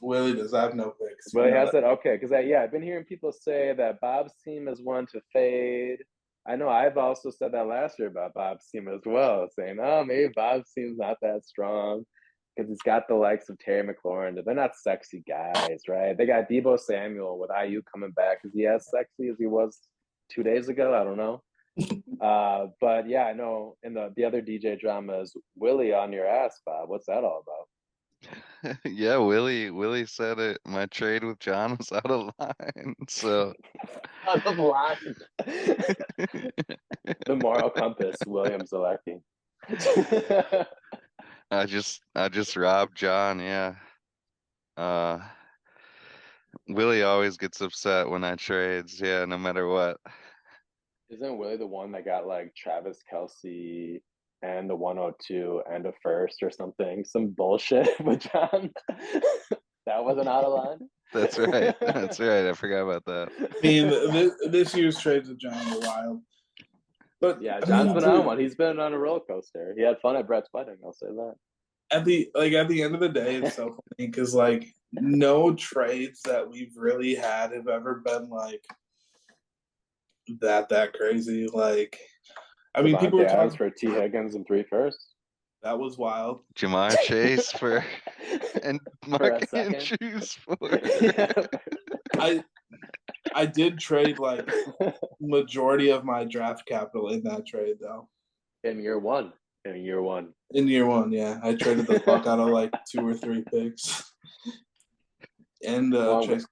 Willie does. I have no picks. Willie has that. Okay, because I've been hearing people say that Bob's team is one to fade. I know I've also said that last year about Bob's team as well, saying, "Oh, maybe Bob's team's not that strong because he's got the likes of Terry McLaurin. They're not sexy guys, right? They got Debo Samuel with IU coming back. Is he as sexy as he was 2 days ago? I don't know." But yeah, I know. And the other DJ drama is Willie on your ass, Bob. What's that all about? Yeah, Willie said it. My trade with John was out of line. So Out of line. The moral compass, William Zalecki. I just robbed John, yeah. Willie always gets upset when I trades, yeah, no matter what. Isn't Willie the one that got like Travis Kelce and the 102 and a first or something? Some bullshit with John. That wasn't out of line. That's right. That's right. I forgot about that. I mean, this year's trades with John are wild. But yeah, John's been on one. He's been on a roller coaster. He had fun at Brett's wedding. I'll say that. At the end of the day, it's so funny because like no trades that we've really had have ever been like that crazy. Like, I mean, people were talking for T. Higgins and 3 firsts. That was wild. Jamar Chase for and Mark Andrews for. I did trade like majority of my draft capital in that trade though. In year one, yeah. I traded the fuck out of like 2 or 3 picks. And Chase.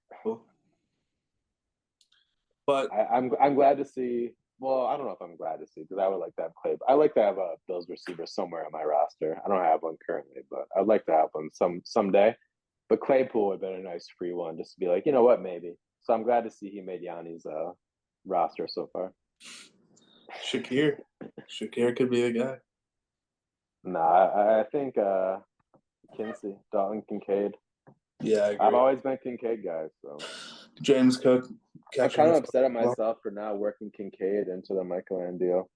But I'm glad to see. Well, I don't know if I'm glad to see because I would like to have Clay. I like to have a Bills receiver somewhere on my roster. I don't have one currently, but I'd like to have one someday. But Claypool would have been a nice free one just to be like, you know what, maybe. So I'm glad to see he made Yanni's roster so far. Shakir could be the guy. Nah, I think Kinsey, Dalton Kincaid. Yeah, I agree. I've always been Kincaid guy, so. James Cook. I'm kind of upset at myself for not working Kincaid into the Michael Land deal,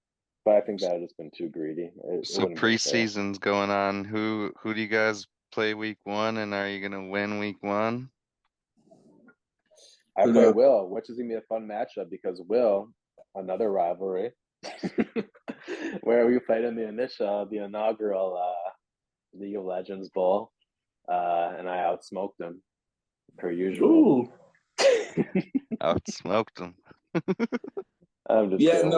but I think that has just been too greedy. So preseason's going on. Who do you guys play week 1, and are you gonna win week 1? I play Will, which is gonna be a fun matchup because Will, another rivalry, where we played in the inaugural League of Legends Bowl, and I outsmoked him per usual. Ooh. Outsmoked him. I'm just kidding.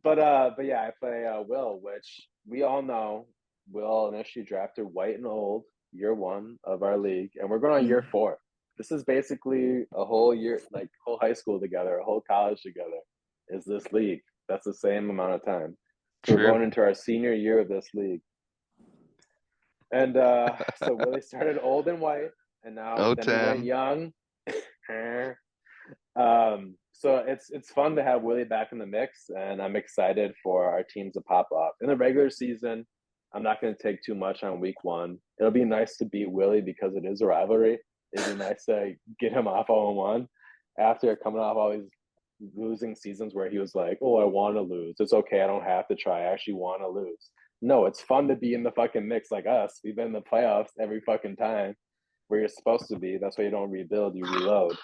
But yeah, I play Will, which we all know. Will initially drafted White and Old, year 1 of our league, and we're going on year 4. This is basically a whole year, like whole high school together, a whole college together. Is this league? That's the same amount of time. So we're going into our senior year of this league, and so Willie started old and white, and now then he went young. So it's fun to have Willie back in the mix, and I'm excited for our teams to pop up. In the regular season, I'm not going to take too much on week 1. It'll be nice to beat Willie because it is a rivalry. It'd be nice to get him off 0-1 after coming off all these losing seasons where he was like, oh, I want to lose. It's okay. I don't have to try. I actually want to lose. No, it's fun to be in the fucking mix like us. We've been in the playoffs every fucking time where you're supposed to be. That's why you don't rebuild, you reload.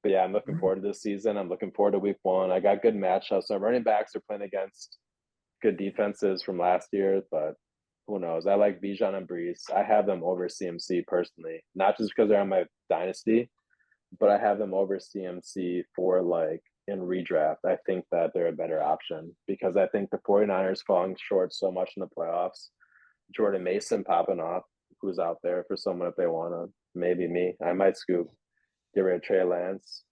But yeah, I'm looking forward to this season. I'm looking forward to week 1. I got good matchups. So running backs are playing against good defenses from last year, but who knows? I like Bijan and Brees. I have them over CMC personally, not just because they're on my dynasty, but I have them over CMC for like in redraft. I think that they're a better option because I think the 49ers falling short so much in the playoffs. Jordan Mason popping off, who's out there for someone if they want to. Maybe me. I might scoop. Get rid of Trey Lance.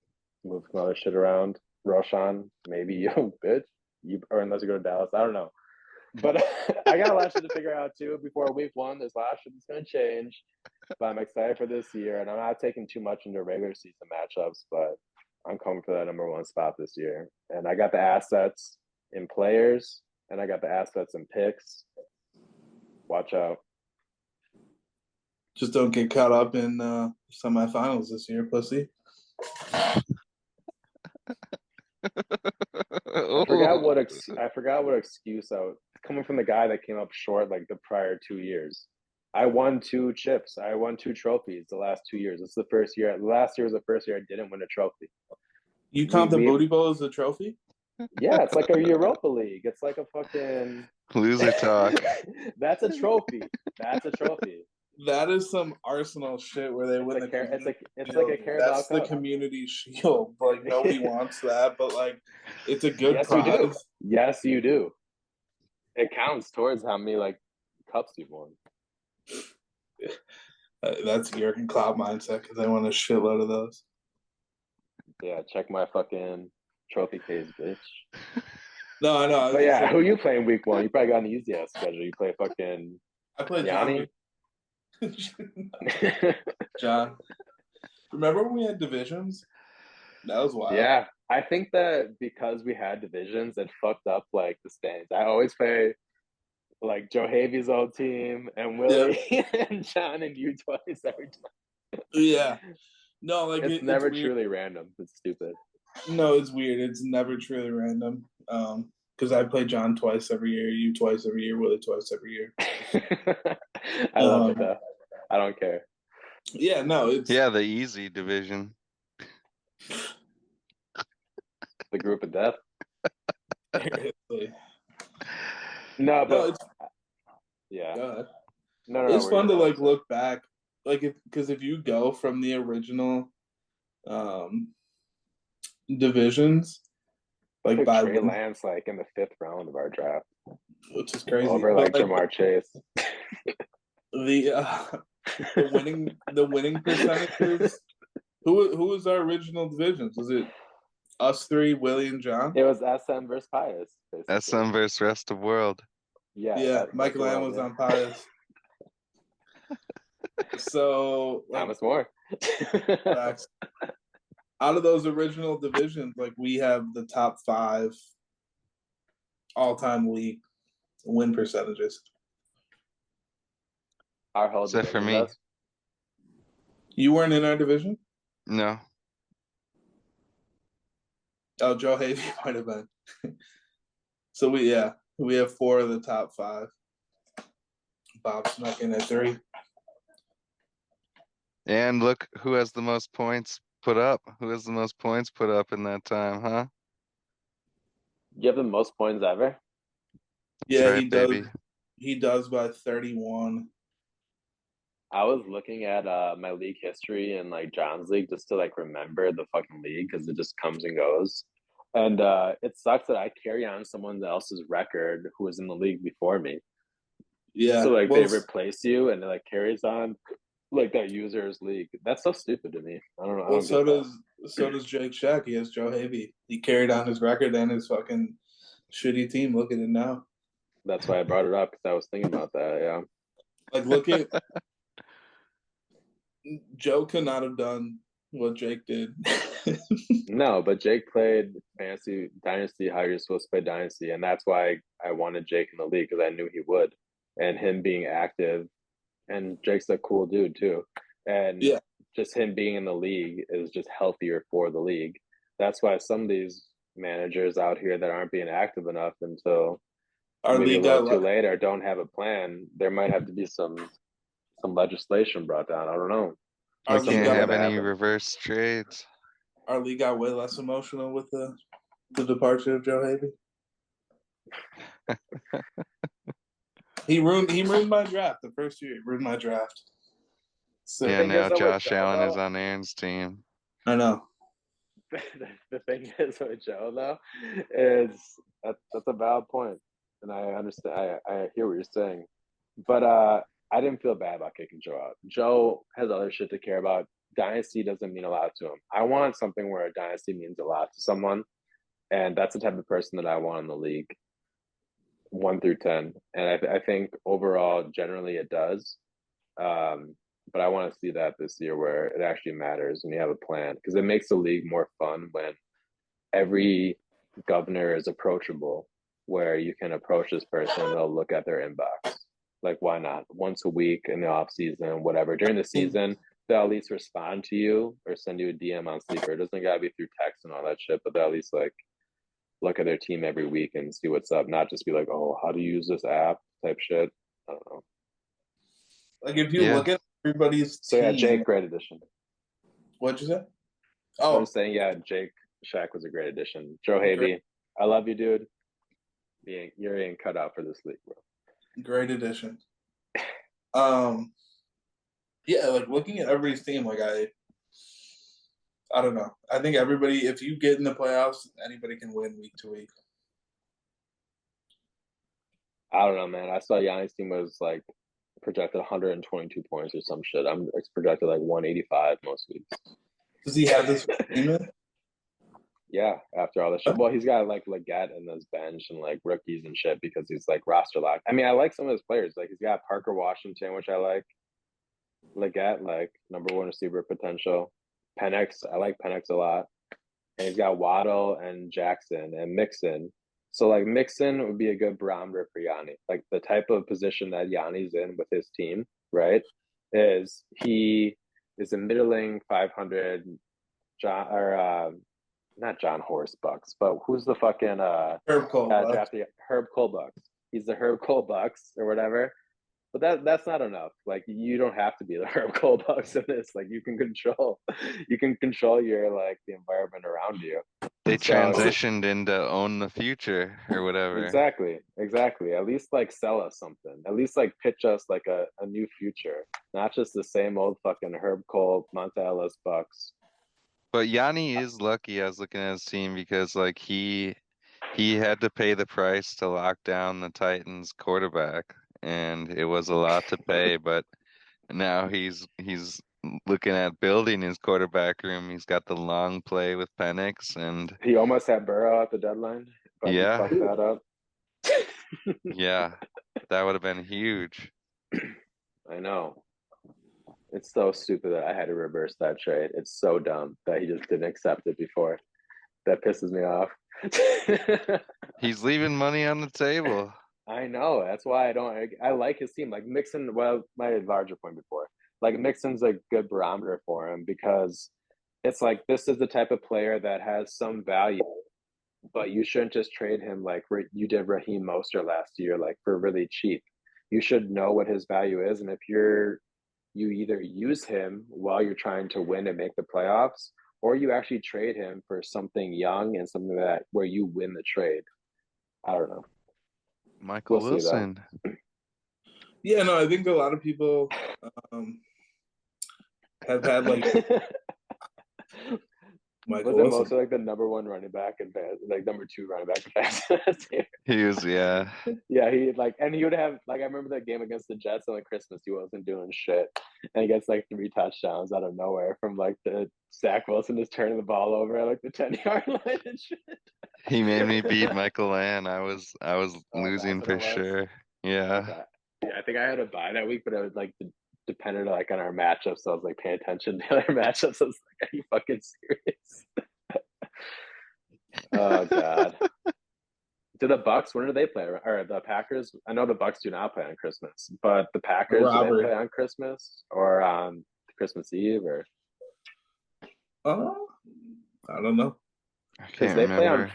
Move some other shit around. Roshan, maybe you, bitch. Or unless you go to Dallas. I don't know. But I got a lot of shit to figure out too before week 1. There's a lot of shit that's going to change. But I'm excited for this year. And I'm not taking too much into regular season matchups, but I'm coming for that number 1 spot this year. And I got the assets in players, and I got the assets in picks. Watch out. Just don't get caught up in semifinals this year, pussy. I forgot what excuse coming from the guy that came up short like the prior 2 years. I won 2 chips. I won 2 trophies the last 2 years. This is the first year. Last year was the first year I didn't win a trophy. You count the booty bowl as a trophy? Yeah, it's like a Europa League. It's like a fucking Loser talk. That's a trophy. That's a trophy. That is some Arsenal shit where they win it's like a Carabao That's the Cup. community shield. Like nobody wants that, but like it's a good Yes, prize. you do. Yes, you do. It counts towards how many like cups you've won. That's Jurgen Klopp mindset because they want a shitload of those. Yeah, check my fucking trophy case, bitch. No, I know. But yeah, who you playing week 1? You probably got an easy ass schedule. You play fucking I played Yanni. John. Remember when we had divisions? That was wild. Yeah, I think that because we had divisions, it fucked up like the standings. I always play like Joe Havey's old team and Willie and John and you twice every time. Yeah. No, like it's never truly random. It's stupid. No, it's weird. It's never truly random. Because I play John twice every year, you twice every year, Willie twice every year. I love it though. I don't care. Yeah, no, it's the easy division. The group of death. No, but yeah. No, it's fun to like look back, like because if you go from the original divisions, like by Trey Lance, like in the 5th round of our draft, which is crazy. Over like Jamar Chase. The winning percentages. Who was our original divisions? Was it us three, Willie and John? It was SM versus Pius. Basically. SM versus rest of world. Yeah. Michael Lamb was on Pius. So Thomas More. Out of those original divisions, like we have the top 5 all-time league win percentages. Our whole except for me. You weren't in our division? No. Oh, Joe Havey might have been. So we have 4 of the top 5. Bob snuck in at 3. And look who has the most points put up. Who has the most points put up in that time, huh? You have the most points ever? Yeah, right, he does. Baby. He does by 31. I was looking at my league history and like John's league just to like remember the fucking league because it just comes and goes. And it sucks that I carry on someone else's record who was in the league before me. Yeah. So like they replace you and it like carries on like that user's league. That's so stupid to me. I don't know. Well, so does Jake Shack. He has Joe Havey. He carried on his record and his fucking shitty team. Look at it now. That's why I brought it up because I was thinking about that. Yeah. Like look at Joe could not have done what Jake did. No, but Jake played fantasy Dynasty how you're supposed to play Dynasty, and that's why I wanted Jake in the league because I knew he would, and him being active, and Jake's a cool dude too, and just him being in the league is just healthier for the league. That's why some of these managers out here that aren't being active enough until maybe a little too late or don't have a plan, there might have to be some legislation brought down. I don't know. We can't have any reverse trades. Our league got way less emotional with the departure of Joe Havey. He ruined my draft the first year. He ruined my draft. So yeah, now Josh Allen is on Aaron's team. I know. The thing is with Joe though, is that's a valid point, and I understand. I hear what you're saying, but I didn't feel bad about kicking Joe out. Joe has other shit to care about. Dynasty doesn't mean a lot to him. I want something where a dynasty means a lot to someone, and that's the type of person that I want in the league, 1 through 10. And I think overall, generally, it does. But I want to see that this year where it actually matters and you have a plan, because it makes the league more fun when every governor is approachable, where you can approach this person and they'll look at their inbox. Like, why not? Once a week in the off season, whatever. During the season, they'll at least respond to you or send you a DM on Sleeper. It doesn't gotta be through text and all that shit, but they'll at least like look at their team every week and see what's up, not just be like, oh, how do you use this app type shit. I don't know. Like if you Yeah. look at everybody's So yeah, team, Jake, great addition. what'd you say? I Oh, was saying, yeah, Jake Shaq was a great addition. Joe Havey, I love you, dude. You're being cut out for this league, bro. great addition. Yeah, like looking at everybody's team, like I don't know. I think everybody, if you get in the playoffs, anybody can win week to week. I don't know, man. I saw Yanni's team was like projected 122 points or some shit. It's projected like 185 most weeks. Does he have this team in? Yeah, after all the shit. Well, he's got like Leggett in his bench and like rookies and shit because he's like roster locked. I mean, I like some of his players. Like he's got Parker Washington, which I like. Leggett, like number one receiver potential. Penix, I like Penix a lot. And he's got Waddle and Jackson and Mixon. So like Mixon would be a good barometer for Yanni. Like the type of position that Yanni's in with his team, right? Is he is a middling 500 John or not John Horse Bucks, but who's the fucking Herb Cole. drafted Herb Cole Bucks. He's the Herb Cole Bucks or whatever. But that's not enough. Like you don't have to be the Herb Cole Bucks in this. Like you can control your like the environment around you. They So- transitioned into own the future or whatever. Exactly. At least like sell us something. At least like pitch us like a new future, not just the same old fucking Herb Cole, Monta Ellis Bucks. But Yanni is lucky. I was looking at his team because like he had to pay the price to lock down the Titans quarterback, and it was a lot to pay. But now he's looking at building his quarterback room. He's got the long play with Penix, and He almost had Burrow at the deadline, but Yeah. he fucked that up. yeah, that would have been huge. I know. It's so stupid that I had to reverse that trade. It's so dumb that he just didn't accept it before. That pisses me off. He's leaving money on the table. I know. That's why I like his team. Like Mixon, well, my larger point before. Like Mixon's a good barometer for him because it's like this is the type of player that has some value, but you shouldn't just trade him like you did Raheem Mostert last year, like for really cheap. You should know what his value is, and if you either use him while you're trying to win and make the playoffs, or you actually trade him for something young and something that where you win the trade. I don't know. Michael We'll see, though. Wilson. Yeah, no, I think a lot of people have had like Michael Was it Wilson. mostly like the number one running back and like number two running back and fantasy? He was, yeah. Yeah, he like, and he would have like I remember that game against the Jets on like Christmas. He wasn't doing shit, and he gets like 3 touchdowns out of nowhere from like the Zach Wilson just turning the ball over at like the 10-yard line and shit. He made me beat Michael Ann. I was Oh, losing that's for what it was? sure. Yeah. Okay. Yeah, I think I had a bye that week, but it was like depended like on our matchups. So I was like paying attention to other matchups. I was like, "Are you fucking serious?" Oh god. Do the Bucks? When do they play? Or the Packers? I know the Bucks do not play on Christmas, but the Packers do they play on Christmas or on Christmas Eve or? I don't know. I Because can't they remember.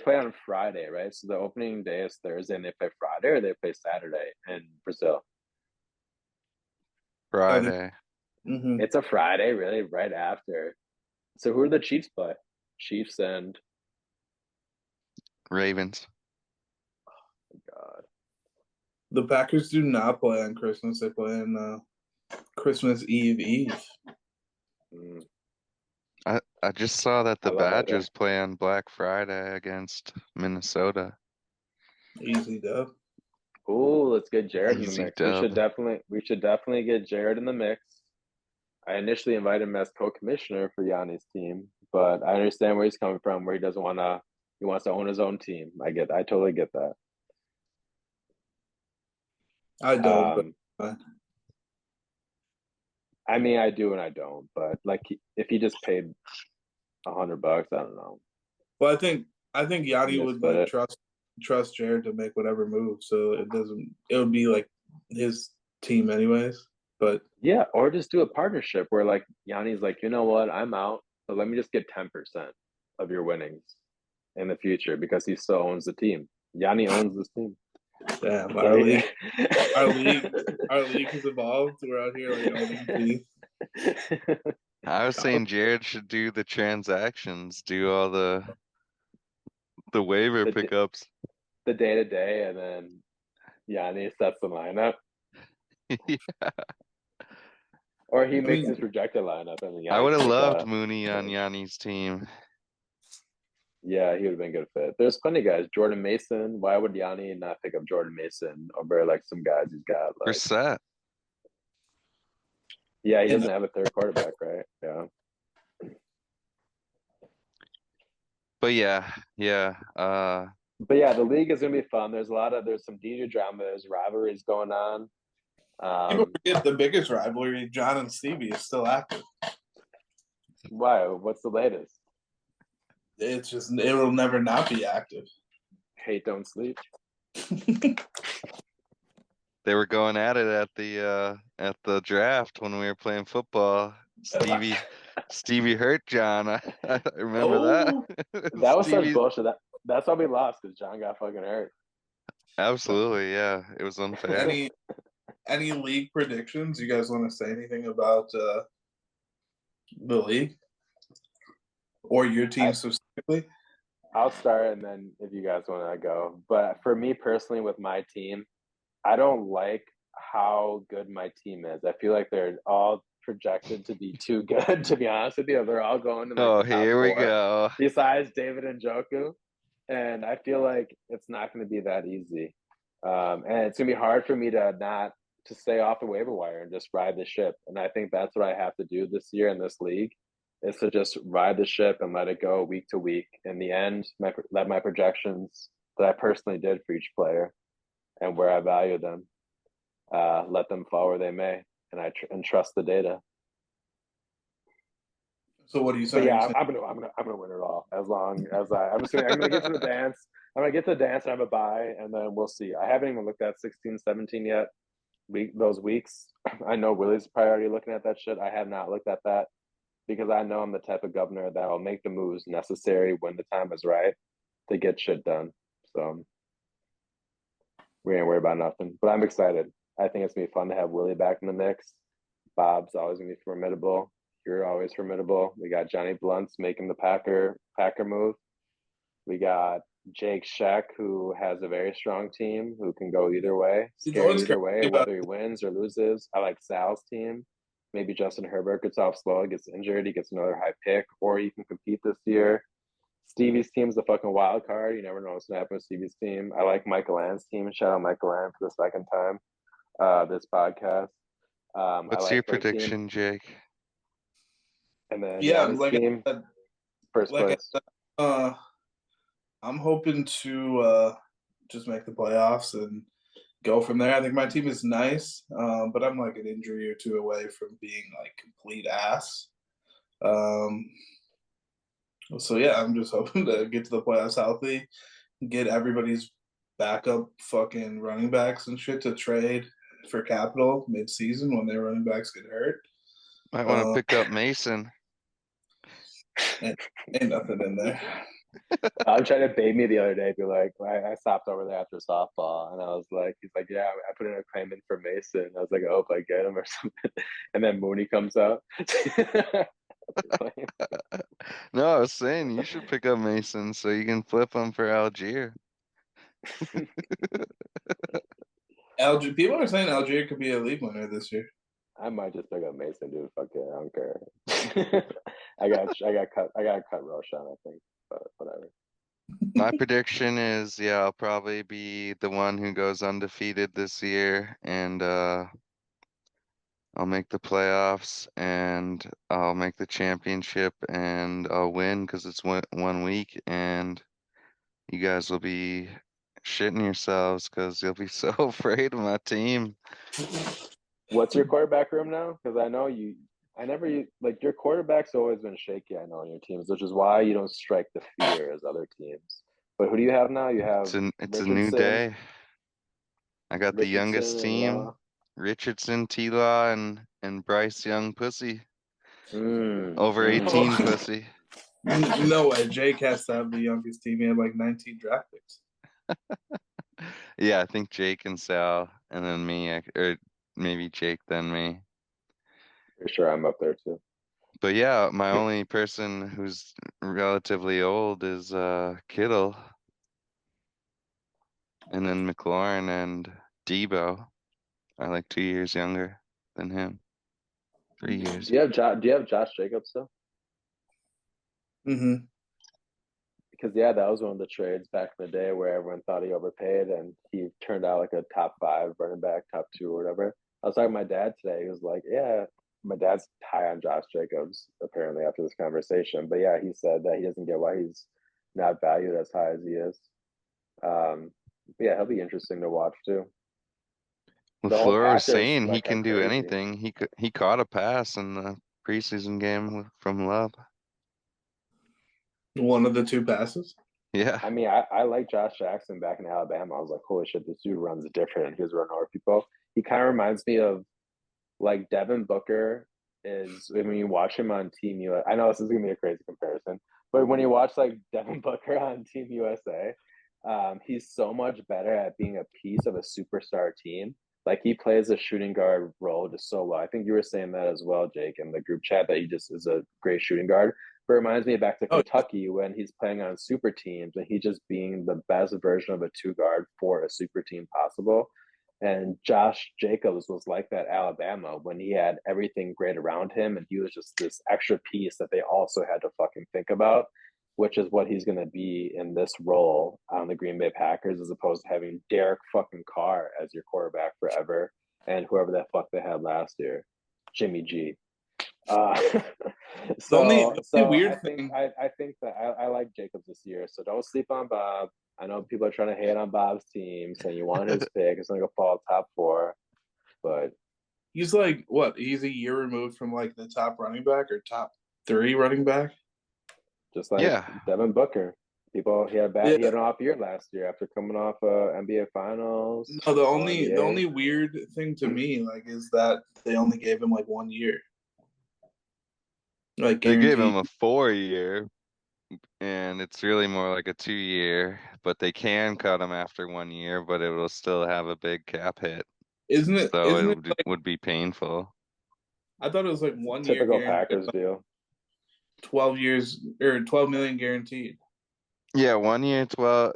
play on Friday, right? So the opening day is Thursday, and they play Friday, or they play Saturday in Brazil. Friday. Mm-hmm. It's a Friday, really, right after. So who are the Chiefs play? Chiefs and Ravens. God. The Packers do not play on Christmas. They play on Christmas Eve. Mm. I just saw that the I love that Badgers play on Black Friday against Minnesota. Easy dub. Ooh, let's get Jared in the Easy mix. dub. We should definitely get Jared in the mix. I initially invited him as co-commissioner for Yanni's team, but I understand where he's coming from, where he doesn't want to. He wants to own his own team. I totally get that. I don't. But I mean, I do and I don't, but like if he just paid $100, I don't know. well, I think Yanni Yes, would but like trust Jared to make whatever move, so it would be like his team anyways. But yeah, or just do a partnership where like Yanni's like, you know what, I'm out, but let me just get 10% of your winnings. in the future because he still owns the team. Yanni owns this team. Damn, So our league has evolved. We're out here like owning teeth. I was saying Jared should do the transactions, do all the waiver pickups. The day to day, and then Yanni sets the lineup. Yeah. Or he makes his projected lineup, and then I Yanni would have can pick loved up. Mooney on Yanni's team. Yeah, he would have been a good fit. There's plenty of guys. Jordan Mason. Why would Yanni not pick up Jordan Mason over like some guys he's got? Like, Brissett. Yeah, he doesn't have a third quarterback, right? Yeah. But yeah. But yeah, the league is gonna be fun. There's some DJ drama. There's rivalries going on. People forget the biggest rivalry, John and Stevie, is still active. Why? What's the latest? It's just it will never not be active. Hate don't sleep. They were going at it at the draft when we were playing football. Stevie hurt John. I remember that. That was such bullshit. That's why we lost, because John got fucking hurt. Absolutely, yeah. It was unfair. Any league predictions? You guys want to say anything about the league or your team specifically? I'll start, and then if you guys want to go. But for me personally, with my team, I don't like how good my team is. I feel like they're all projected to be too good, to be honest with you. They're all going to the top here we 4, go. besides David and Njoku. And I feel like it's not going to be that easy. And it's going to be hard for me to stay off the waiver wire and just ride the ship. And I think that's what I have to do this year in this league, is to just ride the ship and let it go week to week. In the end, let my projections that I personally did for each player and where I value them, let them fall where they may, and trust the data. So what are you saying? But yeah, I'm gonna win it all, as long as I'm gonna get to the dance. I'm gonna get to the dance and have a bye, and then we'll see. I haven't even looked at 16, 17 yet. Those weeks, I know Willie's priority looking at that shit. I have not looked at that, because I know I'm the type of governor that will make the moves necessary when the time is right to get shit done. So we ain't worry about nothing. But I'm excited. I think it's gonna be fun to have Willie back in the mix. Bob's always gonna be formidable. You're always formidable. We got Johnny Blunt's making the Packer move. We got Jake Scheck, who has a very strong team, who can go either way, scary either way, whether he wins or loses. I like Sal's team. Maybe Justin Herbert gets off slow, gets injured, he gets another high pick, or he can compete this year. Stevie's team's the fucking wild card. You never know what's going to happen with Stevie's team. I like Michael Ann's team. Shout out Michael Ann for the second time this podcast. What's your prediction, Jake? And then team, first place. I'm hoping to just make the playoffs and go from there. I think my team is nice, but I'm like an injury or two away from being like complete ass. So yeah, I'm just hoping to get to the playoffs healthy, get everybody's backup fucking running backs and shit to trade for capital mid-season when their running backs get hurt. Might want to pick up Mason. Ain't nothing in there. I'm trying to bait me the other day, be like, I stopped over there after softball, and I was like, he's like, yeah, I put in a claim in for Mason. I was like, I hope I get him or something. And then Mooney comes up. No, I was saying you should pick up Mason so you can flip him for Algier. People are saying Algier could be a league winner this year. I might just pick up Mason, dude. Fuck it, I don't care. I got cut Roshan, I think, but whatever. My prediction is, I'll probably be the one who goes undefeated this year, and I'll make the playoffs, and I'll make the championship, and I'll win because it's 1 week, and you guys will be shitting yourselves because you'll be so afraid of my team. What's your quarterback room now? Because I know your quarterback's always been shaky, I know, on your teams, which is why you don't strike the fear as other teams. But who do you have now? You have it's a new day. I got the youngest team. Richardson, T-Law, and Bryce Young Pussy. Over 18 Pussy. No way. Jake has to have the youngest team. He had like 19 draft picks. Yeah, I think Jake and Sal, and then me, or maybe Jake, then me. For sure, I'm up there too. But yeah, my only person who's relatively old is Kittle, and then McLaurin and Debo are like 2 years younger than him. 3 years. Do you have Josh Jacobs still? Mm-hmm. Because yeah, that was one of the trades back in the day where everyone thought he overpaid and he turned out like a top 5 running back, top 2 or whatever. I was talking to my dad today. He was like, "Yeah, my dad's high on Josh Jacobs apparently after this conversation." But yeah, he said that he doesn't get why he's not valued as high as he is. But yeah, he'll be interesting to watch too. The whole LaFleur was Packers saying he like are can do crazy. anything. He caught a pass in the preseason game from Love. One of the 2 passes. Yeah. I mean, I like Josh Jackson back in Alabama. I was like, holy shit, this dude runs different and he's running over people. He kind of reminds me of like Devin Booker is when you watch him on Team USA. I know this is gonna be a crazy comparison, but when you watch like Devin Booker on Team USA, he's so much better at being a piece of a superstar team. Like he plays a shooting guard role just so well. I think you were saying that as well, Jake, in the group chat that he just is a great shooting guard. But it reminds me back to Oh, Kentucky when he's playing on super teams and he just being the best version of a 2 guard for a super team possible. And Josh Jacobs was like that Alabama when he had everything great around him and he was just this extra piece that they also had to fucking think about, which is what he's going to be in this role on the Green Bay Packers as opposed to having Derek fucking Carr as your quarterback forever and whoever the fuck they had last year, Jimmy G. Uh, the only so weird thing. I think that I like Jacobs this year. So don't sleep on Bob. I know people are trying to hate on Bob's team, saying you want his pick. It's gonna go fall top 4, but He's like what? He's a year removed from like the top running back or top 3 running back. just like Yeah. Devin Booker, people Yeah. he had an off year last year after coming off NBA Finals. No, the All only the NBA. only weird thing to me like is that they only gave him like 1 year, like They gave him guaranteed. a 4 year, and it's really more like a 2 year, but they can cut him after 1 year, but it will still have a big cap hit. Isn't it? So Isn't it it like would be painful. I thought it was like 1 year Typical guaranteed, Packers deal. 12 years or 12 million guaranteed. Yeah, 1 year, 12.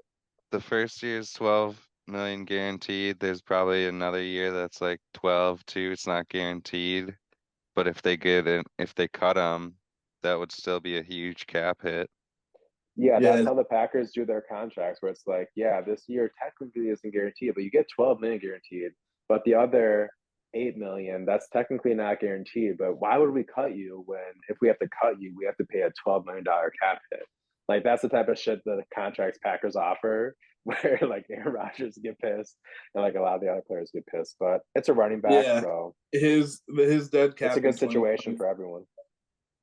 The first year is 12 million guaranteed. There's probably another year that's like 12 too. It's not guaranteed. But if they cut him, that would still be a huge cap hit. Yeah, that's Yeah, how the Packers do their contracts, where it's like, yeah, this year technically isn't guaranteed, but you get 12 million guaranteed. But the other 8 million, that's technically not guaranteed. But why would we cut you when if we have to cut you, we have to pay a $12 million cap hit? Like that's the type of shit that the contracts Packers offer, where like Aaron Rodgers get pissed and like a lot of the other players get pissed. But it's a running back, yeah. so His dead it's a cap in good situation 2020, for everyone.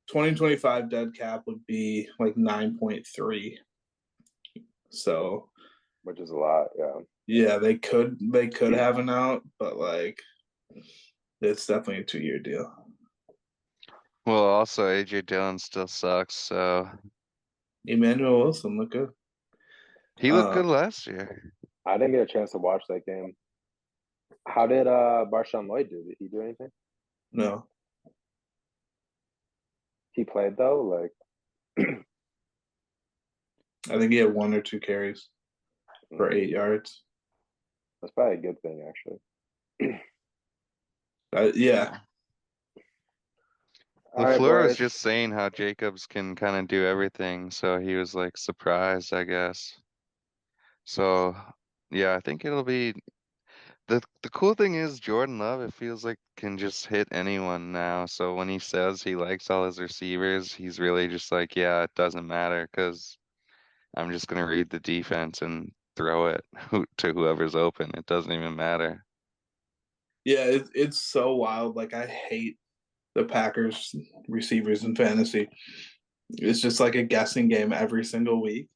2025 dead cap would be like 9.3. So Which is a lot, yeah. yeah, they could have an out, but like it's definitely a 2 year deal. Well, also AJ Dillon still sucks, so Emmanuel Wilson look good. he looked Um, good last year. I didn't get a chance to watch that game. How did Marshawn Lloyd do? Did he do anything? no, He played though, like I think he had 1 or 2 carries for 8 yards. that's probably a good thing actually. Yeah, Yeah. All right, LaFleur was boys. just saying how Jacobs can kind of do everything, so he was like surprised, I guess. So yeah, I think it'll be the cool thing is Jordan Love, it feels like can just hit anyone now. So when he says he likes all his receivers, he's really just like, yeah, it doesn't matter because I'm just gonna read the defense and throw it to whoever's open. It doesn't even matter. yeah, it's so wild. Like I hate the Packers receivers in fantasy. It's just like a guessing game every single week.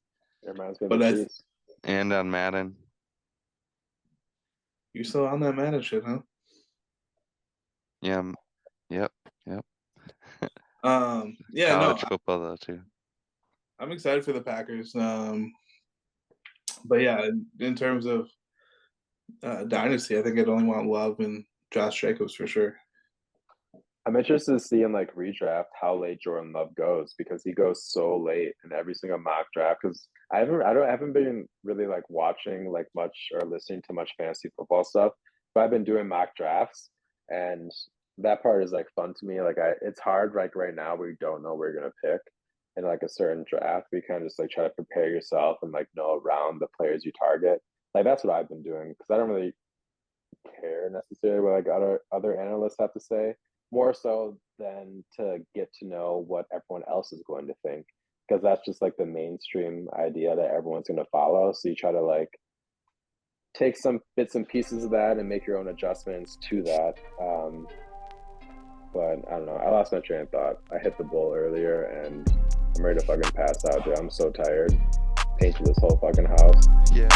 It reminds me of the But Chiefs. And on Madden, you're still on that Madden shit, huh? yeah, yep, yep. Yeah, no, College football though too. I'm excited for the Packers. But yeah, in terms of Dynasty, I think I'd only want Love and Josh Jacobs for sure. I'm interested to see in like redraft how late Jordan Love goes because he goes so late in every single mock draft. Because I haven't been really like watching like much or listening to much fantasy football stuff, but I've been doing mock drafts, and that part is like fun to me. Like it's hard like right now we don't know where you're gonna pick in like a certain draft. We kind of just like try to prepare yourself and like know around the players you target. Like that's what I've been doing because I don't really care necessarily what like other analysts have to say, more so than to get to know what everyone else is going to think, because that's just like the mainstream idea that everyone's going to follow. So you try to like take some bits and pieces of that and make your own adjustments to that. But I don't know. I lost my train of thought. I hit the bull earlier and I'm ready to fucking pass out, dude. I'm so tired. Painted this whole fucking house. Yeah.